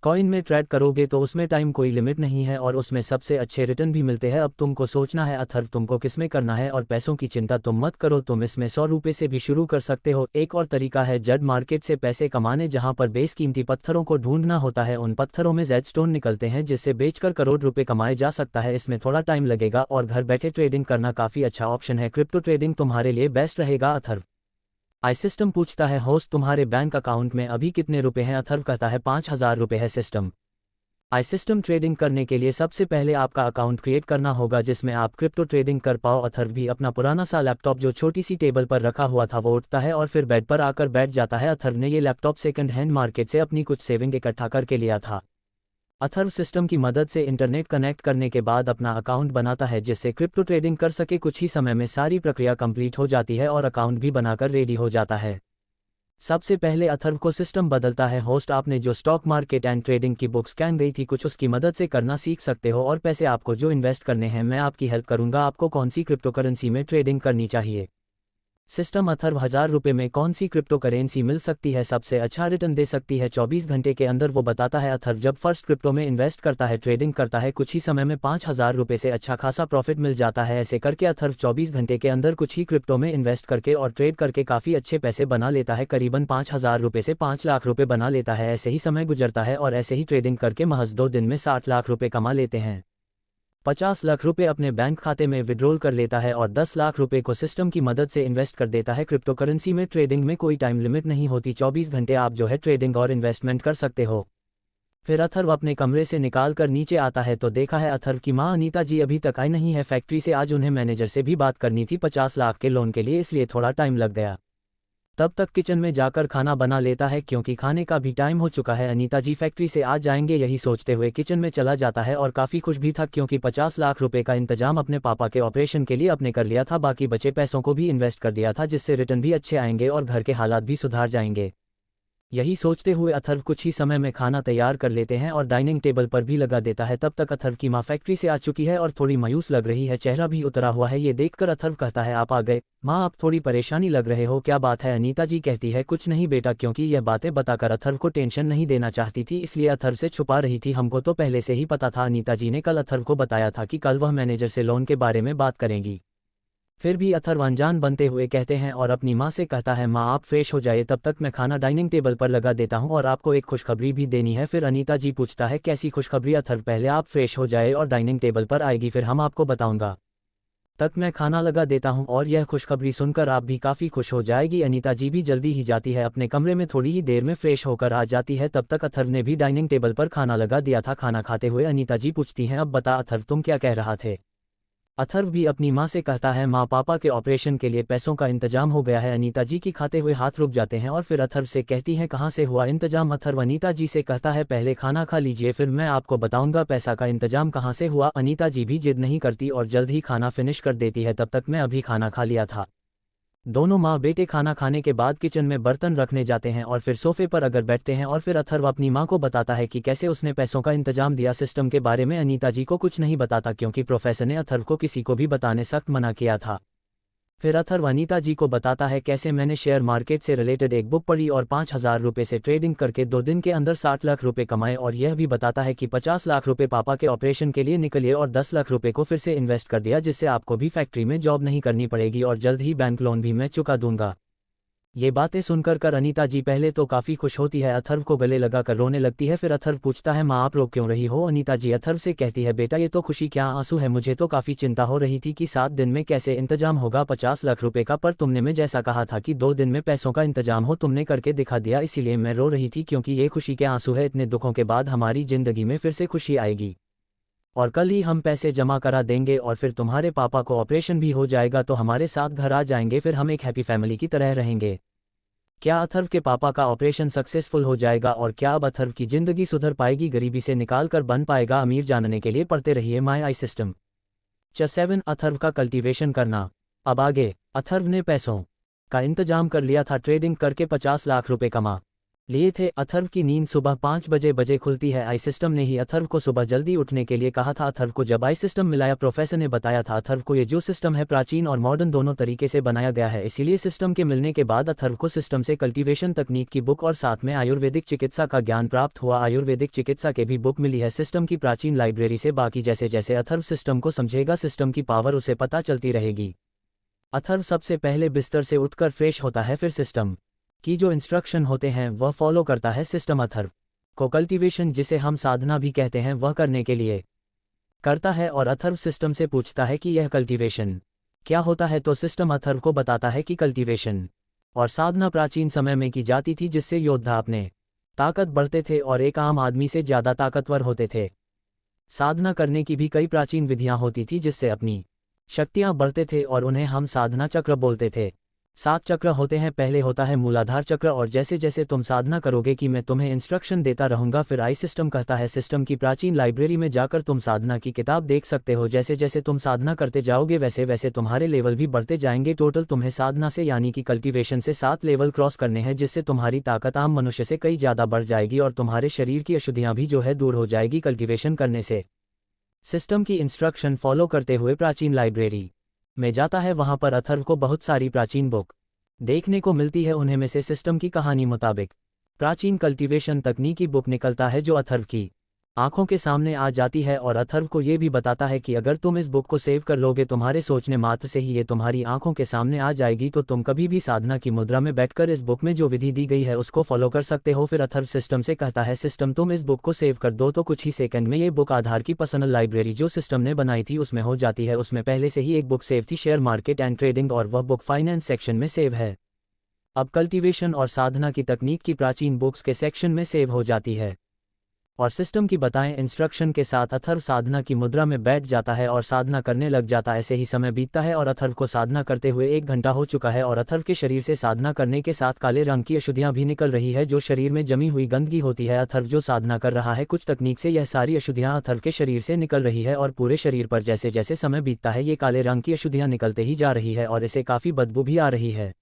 कॉइन में ट्रेड करोगे तो उसमें टाइम कोई लिमिट नहीं है और उसमें सबसे अच्छे रिटर्न भी मिलते हैं। अब तुमको सोचना है अथर्व तुमको किसमें करना है, और पैसों की चिंता तुम मत करो, तुम इसमें 100 रुपये से भी शुरू कर सकते हो। एक और तरीका है जड मार्केट से पैसे कमाने, जहां पर बेशकीमती पत्थरों को ढूंढना होता है। उन पत्थरों में जेड स्टोन निकलते हैं जिससे बेचकर करोड़ रुपये कमाए जा सकता है। इसमें थोड़ा टाइम लगेगा और घर बैठे ट्रेडिंग करना काफ़ी अच्छा ऑप्शन है। क्रिप्टो ट्रेडिंग तुम्हारे लिए बेस्ट रहेगा। अथर्व आई सिस्टम पूछता है होस्ट तुम्हारे बैंक अकाउंट में अभी कितने रुपए हैं। अथर्व कहता है 5000 रुपये है। सिस्टम आई सिस्टम ट्रेडिंग करने के लिए सबसे पहले आपका अकाउंट क्रिएट करना होगा जिसमें आप क्रिप्टो ट्रेडिंग कर पाओ। अथर्व भी अपना पुराना सा लैपटॉप जो छोटी सी टेबल पर रखा हुआ था वो उठता है और फिर बेड पर आकर बैठ जाता है। अथर्व ने ये लैपटॉप सेकंड हैंड मार्केट से अपनी कुछ सेविंग इकट्ठा करके लिया था। अथर्व सिस्टम की मदद से इंटरनेट कनेक्ट करने के बाद अपना अकाउंट बनाता है जिससे क्रिप्टो ट्रेडिंग कर सके। कुछ ही समय में सारी प्रक्रिया कंप्लीट हो जाती है और अकाउंट भी बनाकर रेडी हो जाता है। सबसे पहले अथर्व को सिस्टम बदलता है होस्ट आपने जो स्टॉक मार्केट एंड ट्रेडिंग की बुक्स स्कैन गई थी कुछ उसकी मदद से करना सीख सकते हो, और पैसे आपको जो इन्वेस्ट करने हैं मैं आपकी हेल्प करूंगा। आपको कौन सी क्रिप्टो करेंसी में ट्रेडिंग करनी चाहिए। सिस्टम अथर्व 1000 रुपये में कौन सी क्रिप्टो करेंसी मिल सकती है, सबसे अच्छा रिटर्न दे सकती है 24 घंटे के अंदर, वो बताता है। अथर्व जब फर्स्ट क्रिप्टो में इन्वेस्ट करता है, ट्रेडिंग करता है, कुछ ही समय में 5000 रुपये से अच्छा खासा प्रॉफिट मिल जाता है। ऐसे करके अथर्व 24 घंटे के अंदर कुछ ही क्रिप्टो में इन्वेस्ट करके और ट्रेड करके काफ़ी अच्छे पैसे बना लेता है। करीबन 5000 रुपये से 5 लाख रुपये बना लेता है। ऐसे ही समय गुजरता है और ऐसे ही ट्रेडिंग करके महज 2 दिन में 60 लाख रुपये कमा लेते हैं। 50 लाख रुपए अपने बैंक खाते में विड्रॉल कर लेता है और 10 लाख रुपए को सिस्टम की मदद से इन्वेस्ट कर देता है। क्रिप्टो करेंसी में ट्रेडिंग में कोई टाइम लिमिट नहीं होती, 24 घंटे आप जो है ट्रेडिंग और इन्वेस्टमेंट कर सकते हो। फिर अथर्व अपने कमरे से निकाल कर नीचे आता है तो देखा है अथर्व की माँ अनीता जी अभी तक आई नहीं है फैक्ट्री से। आज उन्हें मैनेजर से भी बात करनी थी 50 लाख के लोन के लिए, इसलिए थोड़ा टाइम लग गया। तब तक किचन में जाकर खाना बना लेता है क्योंकि खाने का भी टाइम हो चुका है। अनीता जी फैक्ट्री से आ जाएंगे यही सोचते हुए किचन में चला जाता है और काफ़ी खुश भी था क्योंकि 50 लाख रुपए का इंतजाम अपने पापा के ऑपरेशन के लिए अपने कर लिया था। बाकी बचे पैसों को भी इन्वेस्ट कर दिया था जिससे रिटर्न भी अच्छे आएंगे और घर के हालात भी सुधार जाएंगे। यही सोचते हुए अथर्व कुछ ही समय में खाना तैयार कर लेते हैं और डाइनिंग टेबल पर भी लगा देता है। तब तक अथर्व की माँ फैक्ट्री से आ चुकी है और थोड़ी मायूस लग रही है, चेहरा भी उतरा हुआ है। ये देखकर अथर्व कहता है, आप आ गए माँ, आप थोड़ी परेशानी लग रहे हो, क्या बात है? अनीता जी कहती है, कुछ नहीं बेटा, क्योंकि यह बातें बताकर अथर्व को टेंशन नहीं देना चाहती थी, इसलिए अथर्व से छुपा रही थी। हमको तो पहले से ही पता था, अनीता जी ने कल अथर्व को बताया था कि कल वह मैनेजर से लोन के बारे में बात करेंगी। फिर भी अथर्व अनजान बनते हुए कहते हैं और अपनी माँ से कहता है, माँ आप फ्रेश हो जाइए, तब तक मैं खाना डाइनिंग टेबल पर लगा देता हूँ और आपको एक खुशखबरी भी देनी है। फिर अनीता जी पूछता है, कैसी खुशखबरी? अथर्व, पहले आप फ्रेश हो जाए और डाइनिंग टेबल पर आएगी, फिर हम आपको बताऊंगा, तक मैं खाना लगा देता हूँ और यह खुशखबरी सुनकर आप भी काफ़ी खुश हो जाएगी। अनीता जी भी जल्दी ही जाती है अपने कमरे में, थोड़ी ही देर में फ्रेश होकर आ जाती है। तब तक अथर्व ने भी डाइनिंग टेबल पर खाना लगा दिया था। खाना खाते हुए अनीता जी पूछती हैं, अब बता अथर्व, तुम क्या कह रहा थे? अथर्व भी अपनी माँ से कहता है, माँ पापा के ऑपरेशन के लिए पैसों का इंतजाम हो गया है। अनीता जी की खाते हुए हाथ रुक जाते हैं और फिर अथर्व से कहती हैं, कहाँ से हुआ इंतजाम? अथर्व अनीता जी से कहता है, पहले खाना खा लीजिए, फिर मैं आपको बताऊंगा पैसा का इंतजाम कहाँ से हुआ। अनीता जी भी जिद नहीं करती और जल्द ही खाना फिनिश कर देती है। तब तक मैं अभी खाना खा लिया था। दोनों माँ बेटे खाना खाने के बाद किचन में बर्तन रखने जाते हैं और फिर सोफे पर अगर बैठते हैं और फिर अथर्व अपनी माँ को बताता है कि कैसे उसने पैसों का इंतजाम दिया। सिस्टम के बारे में अनीता जी को कुछ नहीं बताता, क्योंकि प्रोफेसर ने अथर्व को किसी को भी बताने सख्त मना किया था। फिर अथर्व अनीता जी को बताता है, कैसे मैंने शेयर मार्केट से रिलेटेड एक बुक पढ़ी और 5,000 रुपये से ट्रेडिंग करके 2 दिन के अंदर 60 लाख रुपए कमाए, और यह भी बताता है कि 50 लाख रुपए पापा के ऑपरेशन के लिए निकलिए और 10 लाख रुपए को फिर से इन्वेस्ट कर दिया, जिससे आपको भी फैक्ट्री में जॉब नहीं करनी पड़ेगी और जल्द ही बैंक लोन भी मैं चुका दूंगा। ये बातें सुनकर अनीता जी पहले तो काफ़ी खुश होती है, अथर्व को गले लगाकर रोने लगती है। फिर अथर्व पूछता है, माँ आप रो क्यों रही हो? अनीता जी अथर्व से कहती है, बेटा ये तो खुशी क्या आंसू है, मुझे तो काफ़ी चिंता हो रही थी कि 7 दिन में कैसे इंतजाम होगा 50 लाख रुपए का, पर तुमने मैं जैसा कहा था कि 2 दिन में पैसों का इंतजाम हो, तुमने करके दिखा दिया, इसीलिए मैं रो रही थी, क्योंकि ये खुशी के आंसू है। इतने दुखों के बाद हमारी ज़िंदगी में फिर से खुशी आएगी और कल ही हम पैसे जमा करा देंगे और फिर तुम्हारे पापा को ऑपरेशन भी हो जाएगा तो हमारे साथ घर आ जाएंगे, फिर हम एक हैप्पी फैमिली की तरह रहेंगे। क्या अथर्व के पापा का ऑपरेशन सक्सेसफुल हो जाएगा और क्या अब अथर्व की जिंदगी सुधर पाएगी, गरीबी से निकाल कर बन पाएगा अमीर? जानने के लिए पढ़ते रहिए माय आई सिस्टम। 7 अथर्व का कल्टीवेशन करना। अब आगे अथर्व ने पैसों का इंतजाम कर लिया था, ट्रेडिंग करके 50 लाख रुपए कमा लिए थे। अथर्व की नींद सुबह 5 बजे खुलती है। आई सिस्टम ने ही अथर्व को सुबह जल्दी उठने के लिए कहा था। अथर्व को जब आई सिस्टम मिलाया, प्रोफेसर ने बताया था अथर्व को ये जो सिस्टम है प्राचीन और मॉडर्न दोनों तरीके से बनाया गया है, इसीलिए सिस्टम के मिलने के बाद अथर्व को सिस्टम से कल्टीवेशन तकनीक की बुक और साथ में आयुर्वेदिक चिकित्सा का ज्ञान प्राप्त हुआ। आयुर्वेदिक चिकित्सा के भी बुक मिली है सिस्टम की प्राचीन लाइब्रेरी से। बाकी जैसे जैसे अथर्व सिस्टम को समझेगा, सिस्टम की पावर उसे पता चलती रहेगी। अथर्व सबसे पहले बिस्तर से उठकर फ्रेश होता है, फिर सिस्टम की जो इंस्ट्रक्शन होते हैं वह फॉलो करता है। सिस्टम अथर्व को कल्टीवेशन, जिसे हम साधना भी कहते हैं, वह करने के लिए करता है और अथर्व सिस्टम से पूछता है कि यह कल्टीवेशन क्या होता है, तो सिस्टम अथर्व को बताता है कि कल्टीवेशन और साधना प्राचीन समय में की जाती थी, जिससे योद्धा अपने ताकत बढ़ते थे और एक आम आदमी से ज़्यादा ताकतवर होते थे। साधना करने की भी कई प्राचीन विधियां होती थी जिससे अपनी शक्तियां बढ़ते थे और उन्हें हम साधना चक्र बोलते थे। 7 चक्र होते हैं। पहले होता है मूलाधार चक्र, और जैसे जैसे तुम साधना करोगे कि मैं तुम्हें इंस्ट्रक्शन देता रहूंगा। फिर आई सिस्टम कहता है, सिस्टम की प्राचीन लाइब्रेरी में जाकर तुम साधना की किताब देख सकते हो। जैसे जैसे तुम साधना करते जाओगे वैसे वैसे तुम्हारे लेवल भी बढ़ते जाएंगे। टोटल तुम्हें साधना से यानी कि कल्टीवेशन से 7 लेवल क्रॉस करने हैं, जिससे तुम्हारी ताकत आम मनुष्य से कई ज़्यादा बढ़ जाएगी और तुम्हारे शरीर की अशुद्धियाँ भी जो है दूर हो जाएगी कल्टीवेशन करने से। सिस्टम की इंस्ट्रक्शन फॉलो करते हुए प्राचीन लाइब्रेरी में जाता है। वहां पर अथर्व को बहुत सारी प्राचीन बुक देखने को मिलती है। उन्हें में से सिस्टम की कहानी मुताबिक प्राचीन कल्टीवेशन तकनीकी बुक निकलता है, जो अथर्व की आंखों के सामने आ जाती है और अथर्व को ये भी बताता है कि अगर तुम इस बुक को सेव कर लोगे, तुम्हारे सोचने मात्र से ही ये तुम्हारी आंखों के सामने आ जाएगी, तो तुम कभी भी साधना की मुद्रा में बैठकर इस बुक में जो विधि दी गई है उसको फॉलो कर सकते हो। फिर अथर्व सिस्टम से कहता है, सिस्टम तुम इस बुक को सेव कर दो तो कुछ ही सेकंड में ये बुक आधार की पर्सनल लाइब्रेरी जो सिस्टम ने बनाई थी उसमें हो जाती है। उसमें पहले से ही एक बुक सेव थी, शेयर मार्केट एंड ट्रेडिंग, और वह बुक फाइनेंस सेक्शन में सेव है। अब कल्टीवेशन और साधना की तकनीक की प्राचीन बुक्स के सेक्शन में सेव हो जाती है और सिस्टम की बताएं इंस्ट्रक्शन के साथ अथर्व साधना की मुद्रा में बैठ जाता है और साधना करने लग जाता है। ऐसे ही समय बीतता है और अथर्व को साधना करते हुए 1 घंटा हो चुका है और अथर्व के शरीर से साधना करने के साथ काले रंग की अशुद्धियां भी निकल रही है, जो शरीर में जमी हुई गंदगी होती है। अथर्व जो साधना कर रहा है, कुछ तकनीक से यह सारी अशुद्धियां अथर्व के शरीर से निकल रही है और पूरे शरीर पर जैसे जैसे समय बीतता है ये काले रंग की अशुद्धियां निकलते ही जा रही है और इसे काफ़ी बदबू भी आ रही है।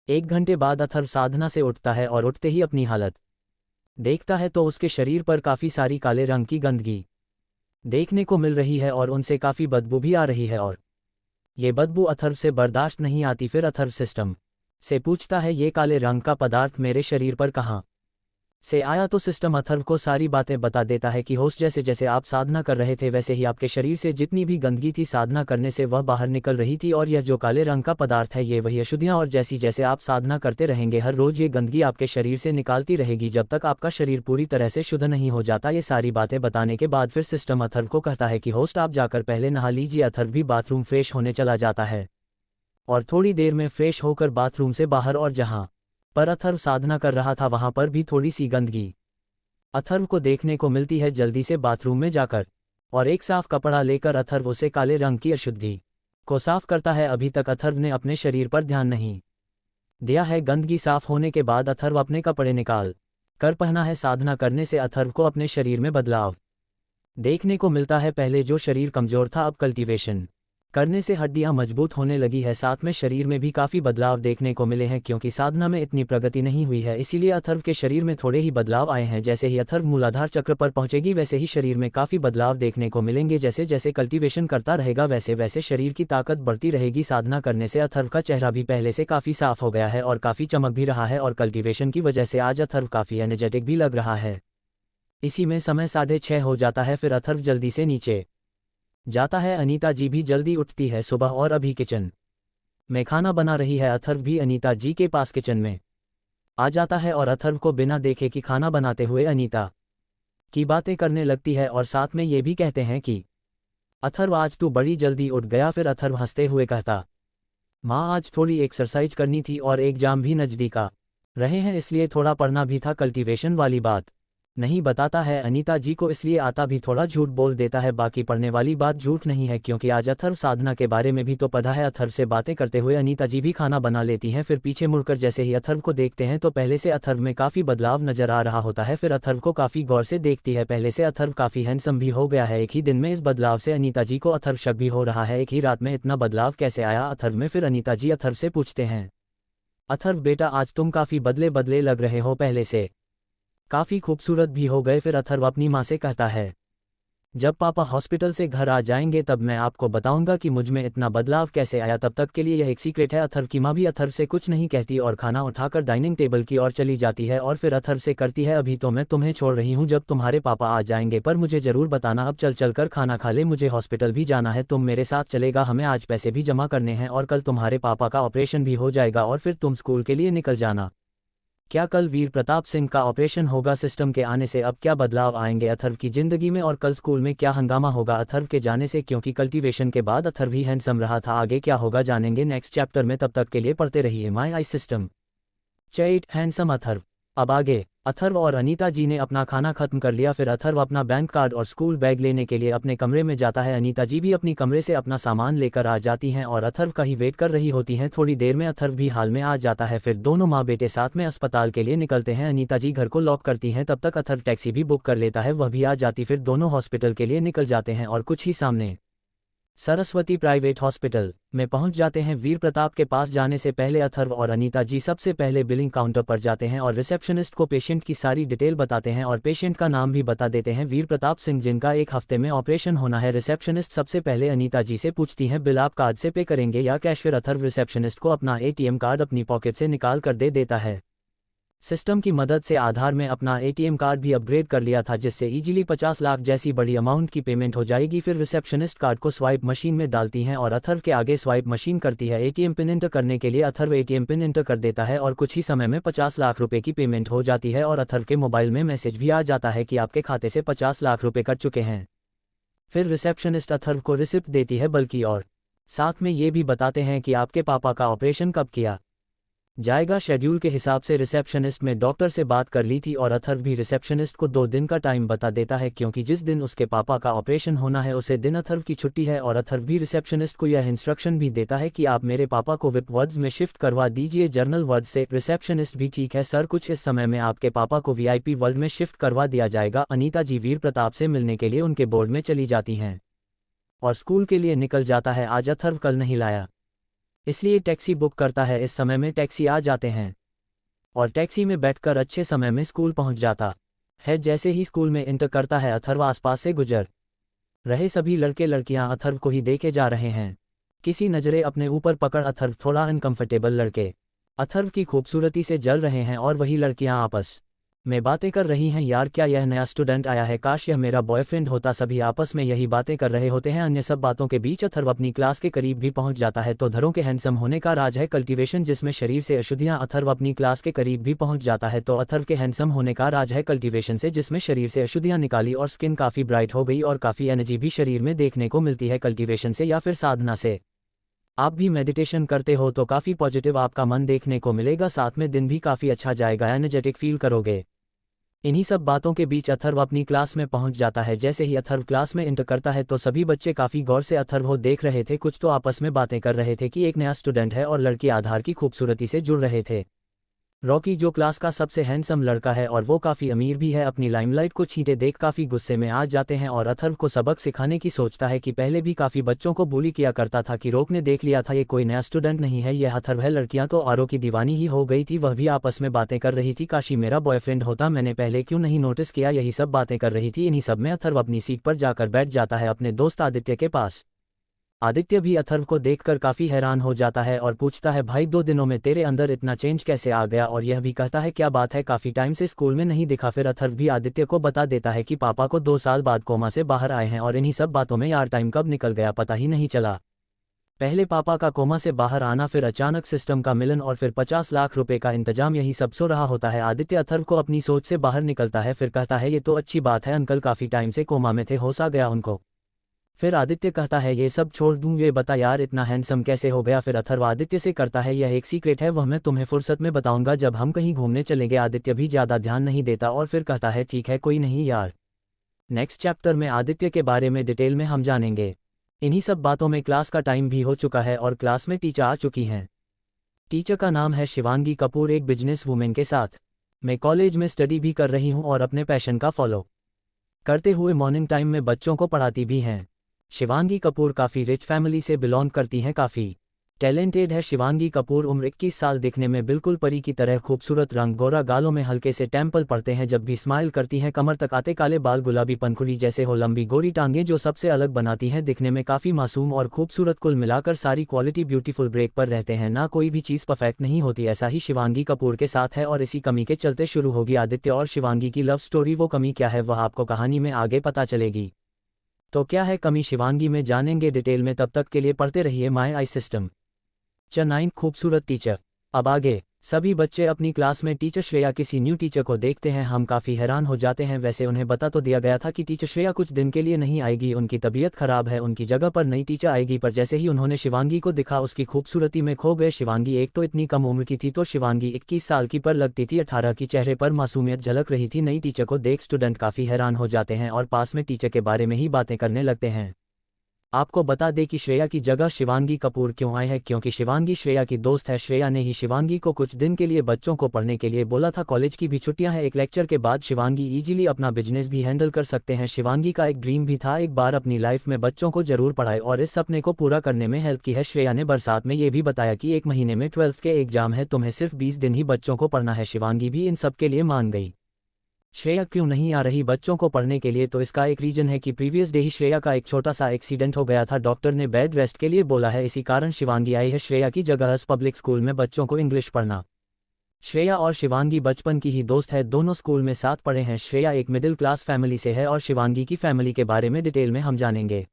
1 घंटे बाद अथर्व साधना से उठता है और उठते ही अपनी हालत देखता है तो उसके शरीर पर काफ़ी सारी काले रंग की गंदगी देखने को मिल रही है और उनसे काफ़ी बदबू भी आ रही है और ये बदबू अथर्व से बर्दाश्त नहीं आती। फिर अथर्व सिस्टम से पूछता है ये काले रंग का पदार्थ मेरे शरीर पर कहाँ से आया। तो सिस्टम अथर्व को सारी बातें बता देता है कि होस्ट जैसे जैसे आप साधना कर रहे थे वैसे ही आपके शरीर से जितनी भी गंदगी थी साधना करने से वह बाहर निकल रही थी और यह जो काले रंग का पदार्थ है ये वही अशुद्धियाँ और जैसी जैसे आप साधना करते रहेंगे हर रोज ये गंदगी आपके शरीर से निकालती रहेगी जब तक आपका शरीर पूरी तरह से शुद्ध नहीं हो जाता। ये सारी बातें बताने के बाद फिर सिस्टम अथर्व को कहता है कि होस्ट आप जाकर पहले नहा लीजिए। अथर्व भी बाथरूम फ्रेश होने चला जाता है और थोड़ी देर में फ्रेश होकर बाथरूम से बाहर और जहाँ पर अथर्व साधना कर रहा था वहां पर भी थोड़ी सी गंदगी अथर्व को देखने को मिलती है। जल्दी से बाथरूम में जाकर और एक साफ कपड़ा लेकर अथर्व उसे काले रंग की अशुद्धि को साफ करता है। अभी तक अथर्व ने अपने शरीर पर ध्यान नहीं दिया है। गंदगी साफ होने के बाद अथर्व अपने कपड़े निकाल कर पहना है। साधना करने से अथर्व को अपने शरीर में बदलाव देखने को मिलता है। पहले जो शरीर कमजोर था अब कल्टीवेशन करने से हड्डियां मजबूत होने लगी है। साथ में शरीर में भी काफ़ी बदलाव देखने को मिले हैं क्योंकि साधना में इतनी प्रगति नहीं हुई है इसीलिए अथर्व के शरीर में थोड़े ही बदलाव आए हैं। जैसे ही अथर्व मूलाधार चक्र पर पहुंचेगी वैसे ही शरीर में काफ़ी बदलाव देखने को मिलेंगे। जैसे जैसे कल्टीवेशन करता रहेगा वैसे वैसे शरीर की ताकत बढ़ती रहेगी। साधना करने से अथर्व का चेहरा भी पहले से काफ़ी साफ हो गया है और काफ़ी चमक भी रहा है और कल्टीवेशन की वजह से आज अथर्व काफ़ी एनर्जेटिक भी लग रहा है। इसी में समय 6:30 हो जाता है। फिर अथर्व जल्दी से नीचे जाता है। अनीता जी भी जल्दी उठती है सुबह और अभी किचन में खाना बना रही है। अथर्व भी अनीता जी के पास किचन में आ जाता है और अथर्व को बिना देखे कि खाना बनाते हुए अनीता की बातें करने लगती है और साथ में ये भी कहते हैं कि अथर्व आज तू बड़ी जल्दी उठ गया। फिर अथर्व हंसते हुए कहता माँ आज थोड़ी एक्सरसाइज करनी थी और एग्जाम भी नज़दीक आ रहे हैं इसलिए थोड़ा पढ़ना भी था। कल्टीवेशन वाली बात नहीं बताता है अनीता जी को इसलिए आता भी थोड़ा झूठ बोल देता है। बाकी पढ़ने वाली बात झूठ नहीं है क्योंकि आज अथर्व साधना के बारे में भी तो पढ़ा है। अथर्व से बातें करते हुए अनीता जी भी खाना बना लेती हैं। फिर पीछे मुड़कर जैसे ही अथर्व को देखते हैं तो पहले से अथर्व में काफ़ी बदलाव नजर आ रहा होता है। फिर अथर्व को काफ़ी गौर से देखती है। पहले से अथर्व काफ़ी हैंडसम भी हो गया है। एक ही दिन में इस बदलाव से अनीता जी को अथर्व शक भी हो रहा है एक ही रात में इतना बदलाव कैसे आया अथर्व में। फिर अनीता जी अथर्व से पूछते हैं अथर्व बेटा आज तुम काफ़ी बदले बदले लग रहे हो पहले से काफ़ी खूबसूरत भी हो गए। फिर अथर्व अपनी माँ से कहता है जब पापा हॉस्पिटल से घर आ जाएंगे तब मैं आपको बताऊंगा कि मुझ में इतना बदलाव कैसे आया। तब तक के लिए यह एक सीक्रेट है। अथर्व की माँ भी अथर्व से कुछ नहीं कहती और खाना उठाकर डाइनिंग टेबल की ओर चली जाती है और फिर अथर्व से करती है अभी तो मैं तुम्हें छोड़ रही हूँ, जब तुम्हारे पापा आ जाएंगे पर मुझे ज़रूर बताना। अब चल कर खाना खा ले, मुझे हॉस्पिटल भी जाना है, तुम मेरे साथ चलेगा? हमें आज पैसे भी जमा करने हैं और कल तुम्हारे पापा का ऑपरेशन भी हो जाएगा और फिर तुम स्कूल के लिए निकल जाना। क्या कल वीर प्रताप सिंह का ऑपरेशन होगा? सिस्टम के आने से अब क्या बदलाव आएंगे अथर्व की ज़िंदगी में और कल स्कूल में क्या हंगामा होगा अथर्व के जाने से? क्योंकि कल्टीवेशन के बाद अथर्व ही हैंडसम रहा था। आगे क्या होगा जानेंगे नेक्स्ट चैप्टर में। तब तक के लिए पढ़ते रहिए my I system. Chat handsome Atharva. अब आगे अथर्व और अनीता जी ने अपना खाना खत्म कर लिया। फिर अथर्व अपना बैंक कार्ड और स्कूल बैग लेने के लिए अपने कमरे में जाता है। अनीता जी भी अपनी कमरे से अपना सामान लेकर आ जाती हैं और अथर्व का ही वेट कर रही होती हैं। थोड़ी देर में अथर्व भी हाल में आ जाता है। फिर दोनों माँ बेटे साथ में अस्पताल के लिए निकलते हैं। अनीता जी घर को लॉक करती हैं, तब तक अथर्व टैक्सी भी बुक कर लेता है, वह भी आ जाती। फिर दोनों हॉस्पिटल के लिए निकल जाते हैं और कुछ ही सामने सरस्वती प्राइवेट हॉस्पिटल में पहुंच जाते हैं। वीर प्रताप के पास जाने से पहले अथर्व और अनीता जी सबसे पहले बिलिंग काउंटर पर जाते हैं और रिसेप्शनिस्ट को पेशेंट की सारी डिटेल बताते हैं और पेशेंट का नाम भी बता देते हैं, वीर प्रताप सिंह, जिनका 1 हफ्ते में ऑपरेशन होना है। रिसेप्शनिस्ट सबसे पहले अनीता जी से पूछती हैं बिल आप कार्ड से पे करेंगे या कैश? फिर अथर्व रिसेप्शनिस्ट को अपना ATM कार्ड अपनी पॉकेट से निकाल कर दे देता है। सिस्टम की मदद से आधार में अपना ATM कार्ड भी अपग्रेड कर लिया था, जिससे इजीली 50 लाख जैसी बड़ी अमाउंट की पेमेंट हो जाएगी। फिर रिसेप्शनिस्ट कार्ड को स्वाइप मशीन में डालती हैं और अथर्व के आगे स्वाइप मशीन करती है। ATM पिन इंटर करने के लिए अथर्व ATM पिन इंटर कर देता है और कुछ ही समय में 50 लाख रुपए की पेमेंट हो जाती है और अथर्व के मोबाइल में मैसेज भी आ जाता है कि आपके खाते से 50 लाख रुपए कट चुके हैं। फिर रिसेप्शनिस्ट अथर्व को रिसिप्ट देती है बल्कि और साथ में ये भी बताते हैं कि आपके पापा का ऑपरेशन कब किया जाएगा। शेड्यूल के हिसाब से रिसेप्शनिस्ट में डॉक्टर से बात कर ली थी और अथर्व भी रिसेप्शनिस्ट को 2 दिन का टाइम बता देता है क्योंकि जिस दिन उसके पापा का ऑपरेशन होना है उसे दिन अथर्व की छुट्टी है। और अथर्व भी रिसेप्शनिस्ट को यह इंस्ट्रक्शन भी देता है कि आप मेरे पापा को विप वार्ड्स में शिफ्ट करवा दीजिए जर्नल वार्ड से। रिसेप्शनिस्ट भी ठीक है सर, कुछ इस समय में आपके पापा को VIP वार्ड में शिफ्ट करवा दिया जाएगा। अनीता जी वीर प्रताप से मिलने के लिए उनके बोर्ड में चली जाती हैं और स्कूल के लिए निकल जाता है। आज अथर्व कल नहीं लाया इसलिए टैक्सी बुक करता है। इस समय में टैक्सी आ जाते हैं और टैक्सी में बैठकर अच्छे समय में स्कूल पहुंच जाता है। जैसे ही स्कूल में इंटर करता है, अथर्व आसपास से गुजर रहे सभी लड़के लड़कियां अथर्व को ही देखे जा रहे हैं। किसी नज़रे अपने ऊपर पकड़ अथर्व थोड़ा अनकंफर्टेबल लड़के अथर्व की खूबसूरती से जल रहे हैं और वही लड़कियां आपस में बातें कर रही हैं। यार क्या यह नया स्टूडेंट आया है, काश यह मेरा बॉयफ्रेंड होता। सभी आपस में यही बातें कर रहे होते हैं। अन्य सब बातों के बीच अथर्व अपनी क्लास के करीब भी पहुंच जाता है। तो धरों के हैंडसम होने का राज है कल्टीवेशन, जिसमें शरीर से अशुद्धियां। अथर्व अपनी क्लास के करीब भी पहुंच जाता है। तो अथर्व के हैंडसम होने का राज है कल्टीवेशन से, जिसमें शरीर से अशुद्धियां निकाली और स्किन काफ़ी ब्राइट हो गई और काफ़ी एनर्जी भी शरीर में देखने को मिलती है कल्टीवेशन से या फिर साधना से। आप भी मेडिटेशन करते हो तो काफ़ी पॉजिटिव आपका मन देखने को मिलेगा, साथ में दिन भी काफ़ी अच्छा जाएगा, एनर्जेटिक फील करोगे। इन्हीं सब बातों के बीच अथर्व अपनी क्लास में पहुंच जाता है। जैसे ही अथर्व क्लास में इंटर करता है तो सभी बच्चे काफ़ी गौर से अथर्व को देख रहे थे। कुछ तो आपस में बातें कर रहे थे कि एक नया स्टूडेंट है और लड़की आधार की खूबसूरती से जुड़ रहे थे। रॉकी जो क्लास का सबसे हैंडसम लड़का है और वो काफ़ी अमीर भी है, अपनी लाइमलाइट को छींटे देख काफ़ी गुस्से में आ जाते हैं और अथर्व को सबक सिखाने की सोचता है कि पहले भी काफ़ी बच्चों को bully किया करता था कि रोक ने देख लिया था ये कोई नया स्टूडेंट नहीं है, यह अथर्व है। लड़कियां तो आरो की दीवानी ही हो गई थी, वह भी आपस में बातें कर रही थी, काशी मेरा बॉयफ्रेंड होता, मैंने पहले क्यों नहीं नोटिस किया, यही सब बातें कर रही थी। इन्हीं सब में अथर्व अपनी सीट पर जाकर बैठ जाता है अपने दोस्त आदित्य के पास। आदित्य भी अथर्व को देखकर काफ़ी हैरान हो जाता है और पूछता है भाई 2 दिनों में तेरे अंदर इतना चेंज कैसे आ गया, और यह भी कहता है क्या बात है काफ़ी टाइम से स्कूल में नहीं दिखा। फिर अथर्व भी आदित्य को बता देता है कि पापा को 2 साल बाद कोमा से बाहर आए हैं और इन्हीं सब बातों में यार टाइम कब निकल गया पता ही नहीं चला। पहले पापा का कोमा से बाहर आना, फिर अचानक सिस्टम का मिलन और फिर 50 लाख रुपए का इंतजाम, यही सब सो रहा होता है। आदित्य अथर्व को अपनी सोच से बाहर निकलता है, फिर कहता है ये तो अच्छी बात है, अंकल काफ़ी टाइम से कोमा में थे, होश आ गया उनको। फिर आदित्य कहता है ये सब छोड़ दूं, ये बता यार इतना हैंडसम कैसे हो गया। फिर अथर्व आदित्य से करता है यह एक सीक्रेट है, वह मैं तुम्हें फुर्सत में बताऊंगा जब हम कहीं घूमने चलेंगे। आदित्य भी ज़्यादा ध्यान नहीं देता और फिर कहता है ठीक है कोई नहीं यार। नेक्स्ट चैप्टर में आदित्य के बारे में डिटेल में हम जानेंगे। इन्हीं सब बातों में क्लास का टाइम भी हो चुका है और क्लास में टीचर आ चुकी हैं। टीचर का नाम है शिवांगी कपूर, एक बिजनेस वूमेन के साथ मैं कॉलेज में स्टडी भी कर रही हूँ और अपने पैशन का फॉलो करते हुए मॉर्निंग टाइम में बच्चों को पढ़ाती भी हैं। शिवांगी कपूर काफ़ी रिच फैमिली से बिलोंग करती हैं, काफ़ी टैलेंटेड है। शिवांगी कपूर उम्र 21 साल, दिखने में बिल्कुल परी की तरह खूबसूरत, रंग गोरा, गालों में हल्के से टेम्पल पड़ते हैं जब भी स्माइल करती हैं, कमर तक आते काले बाल, गुलाबी पंखुड़ी जैसे हो, लंबी गोरी टांगें जो सबसे अलग बनाती हैं, दिखने में काफ़ी मासूम और खूबसूरत। कुल मिलाकर सारी क्वालिटी ब्यूटीफुल ब्रेक पर रहते हैं, ना कोई भी चीज़ परफेक्ट नहीं होती। ऐसा ही शिवांगी कपूर के साथ है और इसी कमी के चलते शुरू होगी आदित्य और शिवांगी की लव स्टोरी। वो कमी क्या है वह आपको कहानी में आगे पता चलेगी। तो क्या है कमी शिवांगी में, जानेंगे डिटेल में। तब तक के लिए पढ़ते रहिए माय आई सिस्टम। च 9 खूबसूरत टीचर। अब आगे सभी बच्चे अपनी क्लास में टीचर श्रेया किसी न्यू टीचर को देखते हैं, हम काफ़ी हैरान हो जाते हैं। वैसे उन्हें बता तो दिया गया था कि टीचर श्रेया कुछ दिन के लिए नहीं आएगी, उनकी तबीयत खराब है, उनकी जगह पर नई टीचर आएगी। पर जैसे ही उन्होंने शिवांगी को दिखा उसकी खूबसूरती में खो गए। शिवांगी एक तो इतनी कम उम्र की थी, तो शिवांगी 21 साल की पर लगती थी, 18 की, चेहरे पर मासूमियत झलक रही थी। नई टीचर को देख स्टूडेंट काफ़ी हैरान हो जाते हैं और पास में टीचर के बारे में ही बातें करने लगते हैं। आपको बता दें कि श्रेया की जगह शिवांगी कपूर क्यों आई है, क्योंकि शिवांगी श्रेया की दोस्त है। श्रेया ने ही शिवांगी को कुछ दिन के लिए बच्चों को पढ़ने के लिए बोला था, कॉलेज की भी छुट्टियां हैं, एक लेक्चर के बाद शिवांगी इजीली अपना बिजनेस भी हैंडल कर सकते हैं। शिवांगी का एक ड्रीम भी था, एक बार अपनी लाइफ में बच्चों को जरूर पढ़ाए और इस सपने को पूरा करने में हेल्प की है। श्रेया ने बरसात में ये भी बताया कि 1 महीने में 12th के एग्जाम है, तुम्हें सिर्फ 20 दिन ही बच्चों को पढ़ना है। शिवांगी भी इन सब के लिए मान गई। श्रेया क्यों नहीं आ रही बच्चों को पढ़ने के लिए, तो इसका एक रीजन है कि प्रीवियस डे ही श्रेया का एक छोटा सा एक्सीडेंट हो गया था, डॉक्टर ने बेड रेस्ट के लिए बोला है, इसी कारण शिवांगी आई है श्रेया की जगह पब्लिक स्कूल में बच्चों को इंग्लिश पढ़ना। श्रेया और शिवांगी बचपन की ही दोस्त है, दोनों स्कूल में साथ पढ़े हैं। श्रेया एक मिडिल क्लास फैमिली से है और शिवांगी की फैमिली के बारे में डिटेल में हम जानेंगे।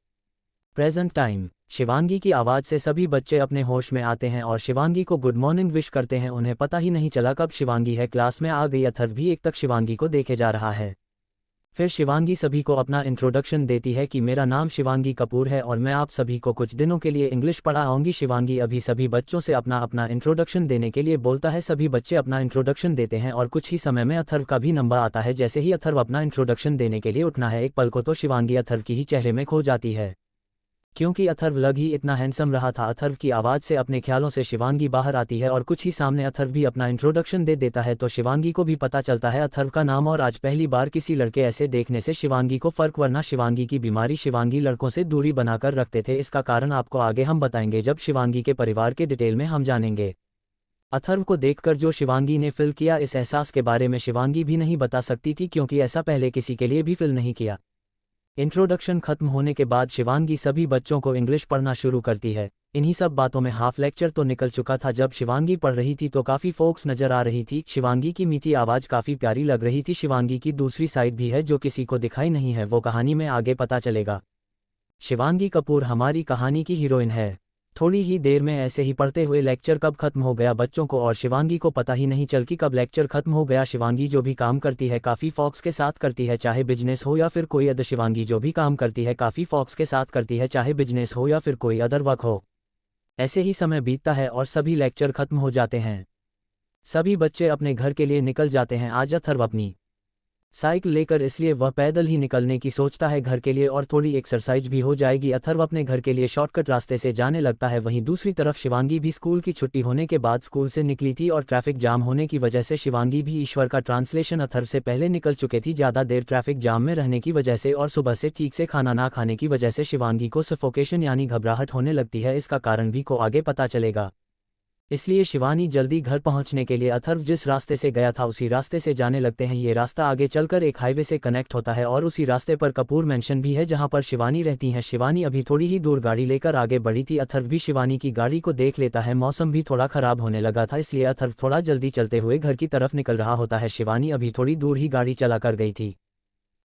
Present time. शिवांगी की आवाज़ से सभी बच्चे अपने होश में आते हैं और शिवांगी को गुड मॉर्निंग विश करते हैं। उन्हें पता ही नहीं चला कब शिवांगी है क्लास में आ गई। अथर्व भी एक तक शिवांगी को देखे जा रहा है। फिर शिवांगी सभी को अपना इंट्रोडक्शन देती है कि मेरा नाम शिवांगी कपूर है और मैं आप सभी को कुछ दिनों के लिए इंग्लिश पढ़ाऊंगी। शिवांगी अभी सभी बच्चों से अपना अपना इंट्रोडक्शन देने के लिए बोलता है, सभी बच्चे अपना इंट्रोडक्शन देते हैं और कुछ ही समय में अथर्व का भी नंबर आता है। जैसे ही अथर्व अपना इंट्रोडक्शन देने के लिए उठना है, एक पल को तो शिवांगी अथर्व की ही चेहरे में खो जाती है। क्योंकि अथर्व लग ही इतना हैंडसम रहा था। अथर्व की आवाज़ से अपने ख्यालों से शिवांगी बाहर आती है और कुछ ही सामने अथर्व भी अपना इंट्रोडक्शन दे देता है तो शिवांगी को भी पता चलता है अथर्व का नाम। और आज पहली बार किसी लड़के ऐसे देखने से शिवांगी को फर्क, वरना शिवांगी की बीमारी, शिवांगी लड़कों से दूरी बनाकर रखते थे। इसका कारण आपको आगे हम बताएंगे जब शिवांगी के परिवार के डिटेल में हम जानेंगे। अथर्व को देखकर जो शिवांगी ने फील किया, इस एहसास के बारे में शिवांगी भी नहीं बता सकती थी क्योंकि ऐसा पहले किसी के लिए भी फील नहीं किया। इंट्रोडक्शन खत्म होने के बाद शिवांगी सभी बच्चों को इंग्लिश पढ़ना शुरू करती है। इन्हीं सब बातों में हाफ लेक्चर तो निकल चुका था। जब शिवांगी पढ़ रही थी तो काफ़ी फोक्स नज़र आ रही थी। शिवांगी की मीठी आवाज़ काफ़ी प्यारी लग रही थी। शिवांगी की दूसरी साइड भी है जो किसी को दिखाई नहीं है, वो कहानी में आगे पता चलेगा। शिवांगी कपूर हमारी कहानी की हीरोइन है। थोड़ी ही देर में ऐसे ही पढ़ते हुए लेक्चर कब खत्म हो गया बच्चों को और शिवांगी को पता ही नहीं चल कि कब लेक्चर खत्म हो गया। शिवांगी जो भी काम करती है काफ़ी फोक्स के साथ करती है, चाहे बिजनेस हो या फिर कोई अदर। शिवांगी जो भी काम करती है काफ़ी फोक्स के साथ करती है, चाहे बिजनेस हो या फिर कोई अदर वर्क हो। ऐसे ही समय बीतता है और सभी लेक्चर खत्म हो जाते हैं। सभी बच्चे अपने घर के लिए निकल जाते हैं। आज अथर्व अपनी साइकिल लेकर, इसलिए वह पैदल ही निकलने की सोचता है घर के लिए और थोड़ी एक्सरसाइज भी हो जाएगी। अथर्व अपने घर के लिए शॉर्टकट रास्ते से जाने लगता है। वहीं दूसरी तरफ शिवांगी भी स्कूल की छुट्टी होने के बाद स्कूल से निकली थी और ट्रैफिक जाम होने की वजह से शिवांगी भी ईश्वर का ट्रांसलेशन अथर्व से पहले निकल चुके थी। ज़्यादा देर ट्रैफिक जाम में रहने की वजह से और सुबह से ठीक से खाना ना खाने की वजह से शिवांगी को सफोकेशन यानी घबराहट होने लगती है। इसका कारण भी को आगे पता चलेगा, इसलिए शिवानी जल्दी घर पहुंचने के लिए अथर्व जिस रास्ते से गया था उसी रास्ते से जाने लगते हैं। ये रास्ता आगे चलकर एक हाईवे से कनेक्ट होता है और उसी रास्ते पर कपूर मेंशन भी है जहां पर शिवानी रहती हैं। शिवानी अभी थोड़ी ही दूर गाड़ी लेकर आगे बढ़ी थी। अथर्व भी शिवानी की गाड़ी को देख लेता है। मौसम भी थोड़ा खराब होने लगा था, इसलिए अथर्व थोड़ा जल्दी चलते हुए घर की तरफ निकल रहा होता है। शिवानी अभी थोड़ी दूर ही गाड़ी चला कर गई थी।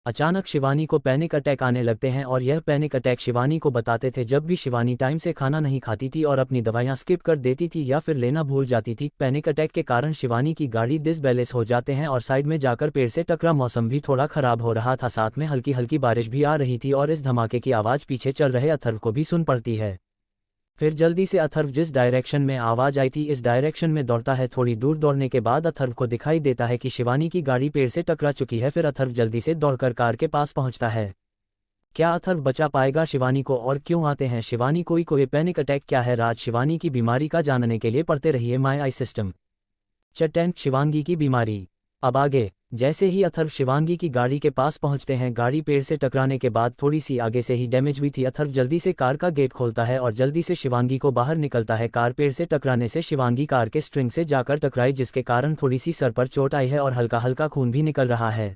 अचानक शिवानी को पैनिक अटैक आने लगते हैं और यह पैनिक अटैक शिवानी को बताते थे जब भी शिवानी टाइम से खाना नहीं खाती थी और अपनी दवाइयां स्किप कर देती थी या फिर लेना भूल जाती थी। पैनिक अटैक के कारण शिवानी की गाड़ी डिसबैलेंस हो जाते हैं और साइड में जाकर पेड़ से टकरा। मौसम भी थोड़ा खराब हो रहा था, साथ में हल्की हल्की बारिश भी आ रही थी और इस धमाके की आवाज़ पीछे चल रहे अथर्व को भी सुन पड़ती है। फिर जल्दी से अथर्व जिस डायरेक्शन में आवाज़ आई थी इस डायरेक्शन में दौड़ता है। थोड़ी दूर दौड़ने के बाद अथर्व को दिखाई देता है कि शिवानी की गाड़ी पेड़ से टकरा चुकी है। फिर अथर्व जल्दी से दौड़कर कार के पास पहुंचता है। क्या अथर्व बचा पाएगा शिवानी को और क्यों आते हैं शिवानी कोई पैनिक अटैक क्या है राज? शिवानी की बीमारी का जानने के लिए पढ़ते रहिए my I system. Chapter Shivangi की बीमारी। अब आगे। जैसे ही अथर्व शिवांगी की गाड़ी के पास पहुंचते हैं, गाड़ी पेड़ से टकराने के बाद थोड़ी सी आगे से ही डैमेज हुई थी। अथर्व जल्दी से कार का गेट खोलता है और जल्दी से शिवांगी को बाहर निकलता है। कार पेड़ से टकराने से शिवांगी कार के स्ट्रिंग से जाकर टकराई, जिसके कारण थोड़ी सी सर पर चोट आई है और हल्का हल्का खून भी निकल रहा है।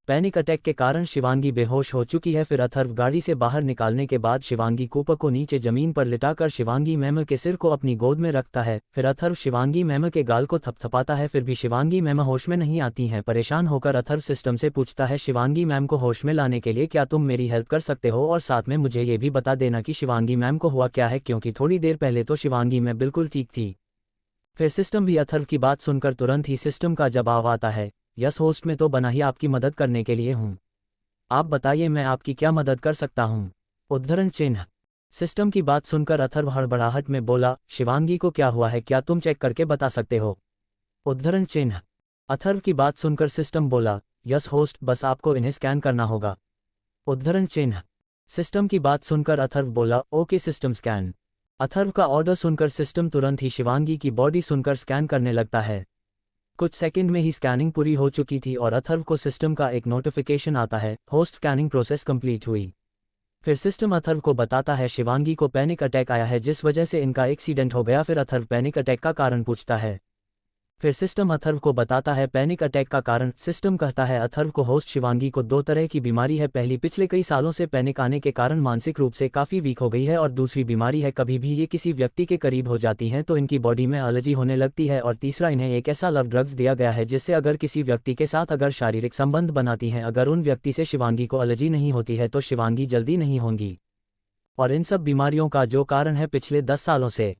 पैनिक अटैक के कारण शिवांगी बेहोश हो चुकी है। फिर अथर्व गाड़ी से बाहर निकालने के बाद शिवांगी कूपर को नीचे जमीन पर लिटाकर शिवांगी मैम के सिर को अपनी गोद में रखता है। फिर अथर्व शिवांगी मैम के गाल को थपथपाता है, फिर भी शिवांगी मैम होश में नहीं आती हैं। परेशान होकर अथर्व सिस्टम से पूछता है शिवांगी मैम को होश में लाने के लिए क्या तुम मेरी हेल्प कर सकते हो, और साथ में मुझे ये भी बता देना कि शिवांगी मैम को हुआ क्या है, क्योंकि थोड़ी देर पहले तो शिवांगी मैम बिल्कुल ठीक थी। फिर सिस्टम भी अथर्व की बात सुनकर तुरंत ही सिस्टम का जवाब आता है, यस होस्ट में तो बना ही आपकी मदद करने के लिए हूँ, आप बताइए मैं आपकी क्या मदद कर सकता हूँ। उद्धरण चिन्ह। सिस्टम की बात सुनकर अथर्व हड़बड़ाहट में बोला, शिवांगी को क्या हुआ है, क्या तुम चेक करके बता सकते हो। उद्धरण चिन्ह। अथर्व की बात सुनकर सिस्टम बोला, यस होस्ट, बस आपको इन्हें स्कैन करना होगा। उद्धरण चिन्ह। सिस्टम की बात सुनकर अथर्व बोला, ओके सिस्टम स्कैन। अथर्व का ऑर्डर सुनकर सिस्टम तुरंत ही शिवांगी की बॉडी सुनकर स्कैन करने लगता है। कुछ सेकंड में ही स्कैनिंग पूरी हो चुकी थी और अथर्व को सिस्टम का एक नोटिफिकेशन आता है, होस्ट स्कैनिंग प्रोसेस कंप्लीट हुई। फिर सिस्टम अथर्व को बताता है शिवांगी को पैनिक अटैक आया है जिस वजह से इनका एक्सीडेंट हो गया। फिर अथर्व पैनिक अटैक का कारण पूछता है। फिर सिस्टम अथर्व को बताता है पैनिक अटैक का कारण। सिस्टम कहता है अथर्व को होस्ट शिवांगी को दो तरह की बीमारी है, पहली पिछले कई सालों से पैनिक आने के कारण मानसिक रूप से काफ़ी वीक हो गई है, और दूसरी बीमारी है कभी भी ये किसी व्यक्ति के करीब हो जाती हैं तो इनकी बॉडी में एलर्जी होने लगती है, और तीसरा इन्हें एक ऐसा लव ड्रग्स दिया गया है जिससे अगर किसी व्यक्ति के साथ अगर शारीरिक संबंध बनाती हैं, अगर उन व्यक्ति से शिवांगी को एलर्जी नहीं होती है तो शिवांगी जल्दी नहीं होंगी। और इन सब बीमारियों का जो कारण है पिछले 10 सालों से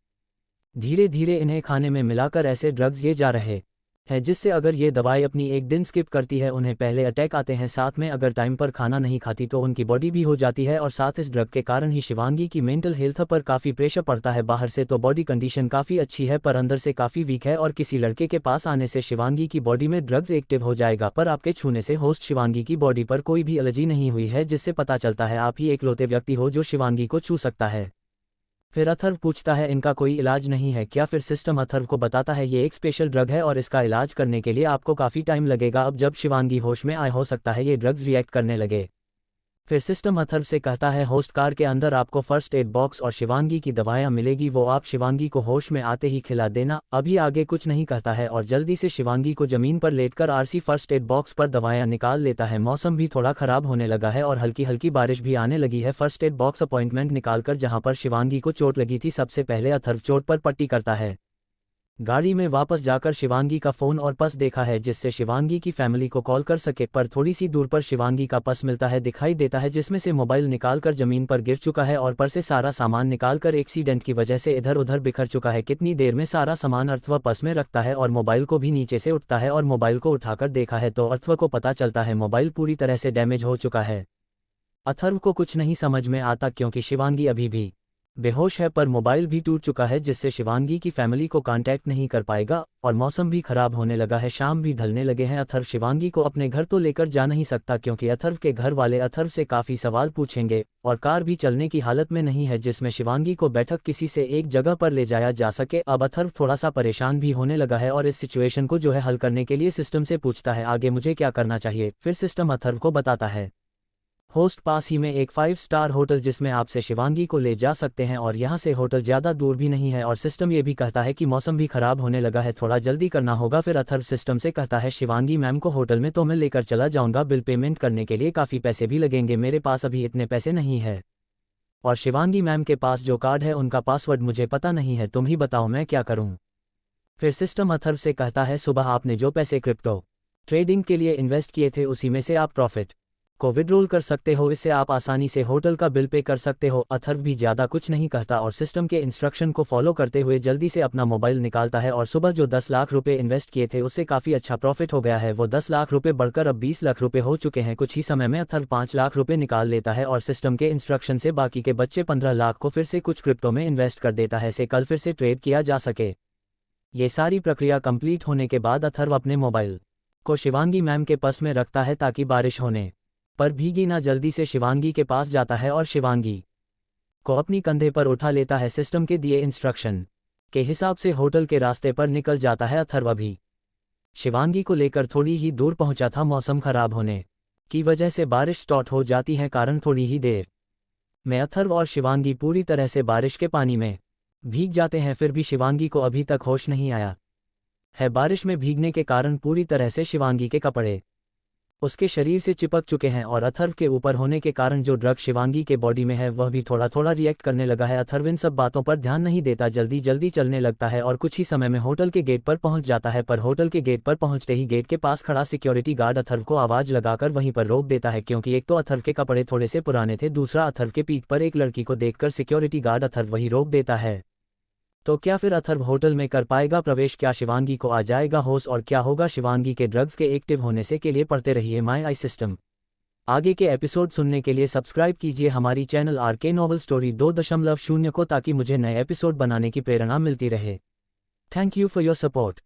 धीरे धीरे इन्हें खाने में मिलाकर ऐसे ड्रग्स ये जा रहे है, जिससे अगर ये दवाई अपनी एक दिन स्किप करती है उन्हें पहले अटैक आते हैं, साथ में अगर टाइम पर खाना नहीं खाती तो उनकी बॉडी भी हो जाती है। और साथ इस ड्रग के कारण ही शिवांगी की मेंटल हेल्थ पर काफ़ी प्रेशर पड़ता है। बाहर से तो बॉडी कंडीशन काफ़ी अच्छी है पर अंदर से काफ़ी वीक है, और किसी लड़के के पास आने से शिवांगी की बॉडी में ड्रग्स एक्टिव हो जाएगा। पर आपके छूने से होस्ट शिवांगी की बॉडी पर कोई भी एलर्जी नहीं हुई है, जिससे पता चलता है आप ही एकलौते व्यक्ति हो जो शिवांगी को छू सकता है। फिर अथर्व पूछता है इनका कोई इलाज नहीं है क्या? फिर सिस्टम अथर्व को बताता है ये एक स्पेशल ड्रग है और इसका इलाज करने के लिए आपको काफ़ी टाइम लगेगा। अब जब शिवांगी होश में आए हो सकता है ये ड्रग्स रिएक्ट करने लगे। फिर सिस्टम अथर्व से कहता है होस्ट कार के अंदर आपको फर्स्ट एड बॉक्स और शिवांगी की दवाइयाँ मिलेगी, वो आप शिवांगी को होश में आते ही खिला देना। अभी आगे कुछ नहीं कहता है और जल्दी से शिवांगी को जमीन पर लेटकर आरसी फर्स्ट एड बॉक्स पर दवाइयाँ निकाल लेता है। मौसम भी थोड़ा खराब होने लगा है और हल्की हल्की बारिश भी आने लगी है। फर्स्ट एड बॉक्स अपॉइंटमेंट निकालकर जहाँ पर शिवांगी को चोट लगी थी सबसे पहले अथर्व चोट पर पट्टी करता है। गाड़ी में वापस जाकर शिवांगी का फ़ोन और पर्स देखा है जिससे शिवांगी की फैमिली को कॉल कर सके, पर थोड़ी सी दूर पर शिवांगी का पर्स मिलता है, दिखाई देता है जिसमें से मोबाइल निकालकर ज़मीन पर गिर चुका है और पर्स से सारा सामान निकालकर एक्सीडेंट की वजह से इधर उधर बिखर चुका है। कितनी देर में सारा सामान अर्थव पर्स में रखता है और मोबाइल को भी नीचे से उठता है और मोबाइल को उठाकर देखा है तो अर्थव को पता चलता है मोबाइल पूरी तरह से डैमेज हो चुका है। अथर्व को कुछ नहीं समझ में आता क्योंकि शिवांगी अभी भी बेहोश है, पर मोबाइल भी टूट चुका है जिससे शिवांगी की फैमिली को कांटेक्ट नहीं कर पाएगा और मौसम भी खराब होने लगा है, शाम भी ढलने लगे हैं। अथर्व शिवांगी को अपने घर तो लेकर जा नहीं सकता क्योंकि अथर्व के घर वाले अथर्व से काफ़ी सवाल पूछेंगे और कार भी चलने की हालत में नहीं है जिसमें शिवांगी को बैठक किसी से एक जगह पर ले जाया जा सके। अब अथर्व थोड़ा सा परेशान भी होने लगा है और इस सिचुएशन को जो है हल करने के लिए सिस्टम से पूछता है आगे मुझे क्या करना चाहिए। फिर सिस्टम अथर्व को बताता है होस्ट पास ही में एक 5 स्टार होटल जिसमें आपसे शिवांगी को ले जा सकते हैं और यहाँ से होटल ज़्यादा दूर भी नहीं है। और सिस्टम ये भी कहता है कि मौसम भी खराब होने लगा है, थोड़ा जल्दी करना होगा। फिर अथर्व सिस्टम से कहता है शिवांगी मैम को होटल में तो मैं लेकर चला जाऊँगा, बिल पेमेंट करने के लिए काफ़ी पैसे भी लगेंगे, मेरे पास अभी इतने पैसे नहीं है और शिवांगी मैम के पास जो कार्ड है उनका पासवर्ड मुझे पता नहीं है, तुम ही बताओ मैं क्या करूँ। फिर सिस्टम अथर्व से कहता है सुबह आपने जो पैसे क्रिप्टो ट्रेडिंग के लिए इन्वेस्ट किए थे उसी में से आप प्रॉफिट को विड्रॉल कर सकते हो, इससे आप आसानी से होटल का बिल पे कर सकते हो। अथर्व भी ज़्यादा कुछ नहीं कहता और सिस्टम के इंस्ट्रक्शन को फॉलो करते हुए जल्दी से अपना मोबाइल निकालता है और सुबह जो 10 लाख रुपए इन्वेस्ट किए थे उससे काफ़ी अच्छा प्रॉफिट हो गया है। वो 10 लाख रुपए बढ़कर अब 20 लाख रुपए हो चुके हैं। कुछ ही समय में अथर्व 5 लाख रुपए निकाल लेता है और सिस्टम के इंस्ट्रक्शन से बाकी के बच्चे 15 लाख को फिर से कुछ क्रिप्टो में इन्वेस्ट कर देता है, से कल फिर से ट्रेड किया जा सके। ये सारी प्रक्रिया कंप्लीट होने के बाद अथर्व अपने मोबाइल को शिवांगी मैम के पर्स में रखता है ताकि बारिश होने पर भीगी ना। जल्दी से शिवांगी के पास जाता है और शिवांगी को अपनी कंधे पर उठा लेता है। सिस्टम के दिए इंस्ट्रक्शन के हिसाब से होटल के रास्ते पर निकल जाता है। अथर्व अभी शिवांगी को लेकर थोड़ी ही दूर पहुंचा था, मौसम खराब होने की वजह से बारिश स्टार्ट हो जाती है, कारण थोड़ी ही देर में अथर्व और शिवांगी पूरी तरह से बारिश के पानी में भीग जाते हैं। फिर भी शिवांगी को अभी तक होश नहीं आया है। बारिश में भीगने के कारण पूरी तरह से शिवांगी के कपड़े उसके शरीर से चिपक चुके हैं और अथर्व के ऊपर होने के कारण जो ड्रग शिवांगी के बॉडी में है वह भी थोड़ा थोड़ा रिएक्ट करने लगा है। अथर्व इन सब बातों पर ध्यान नहीं देता, जल्दी जल्दी चलने लगता है और कुछ ही समय में होटल के गेट पर पहुंच जाता है। पर होटल के गेट पर पहुंचते ही गेट के पास खड़ा सिक्योरिटी गार्ड अथर्व को आवाज़ लगाकर वहीं पर रोक देता है, क्योंकि एक तो अथर्व के कपड़े थोड़े से पुराने थे, दूसरा अथर्व के पीठ पर एक लड़की को देखकर सिक्योरिटी गार्ड अथर्व वहीं रोक देता है। तो क्या फिर अथर्व होटल में कर पाएगा प्रवेश? क्या शिवांगी को आ जाएगा होश और क्या होगा शिवांगी के ड्रग्स के एक्टिव होने से? के लिए पढ़ते रहिए माय आई सिस्टम। आगे के एपिसोड सुनने के लिए सब्सक्राइब कीजिए हमारी चैनल RK नॉवल स्टोरी 2.0 को ताकि मुझे नए एपिसोड बनाने की प्रेरणा मिलती रहे। Thank you for your support.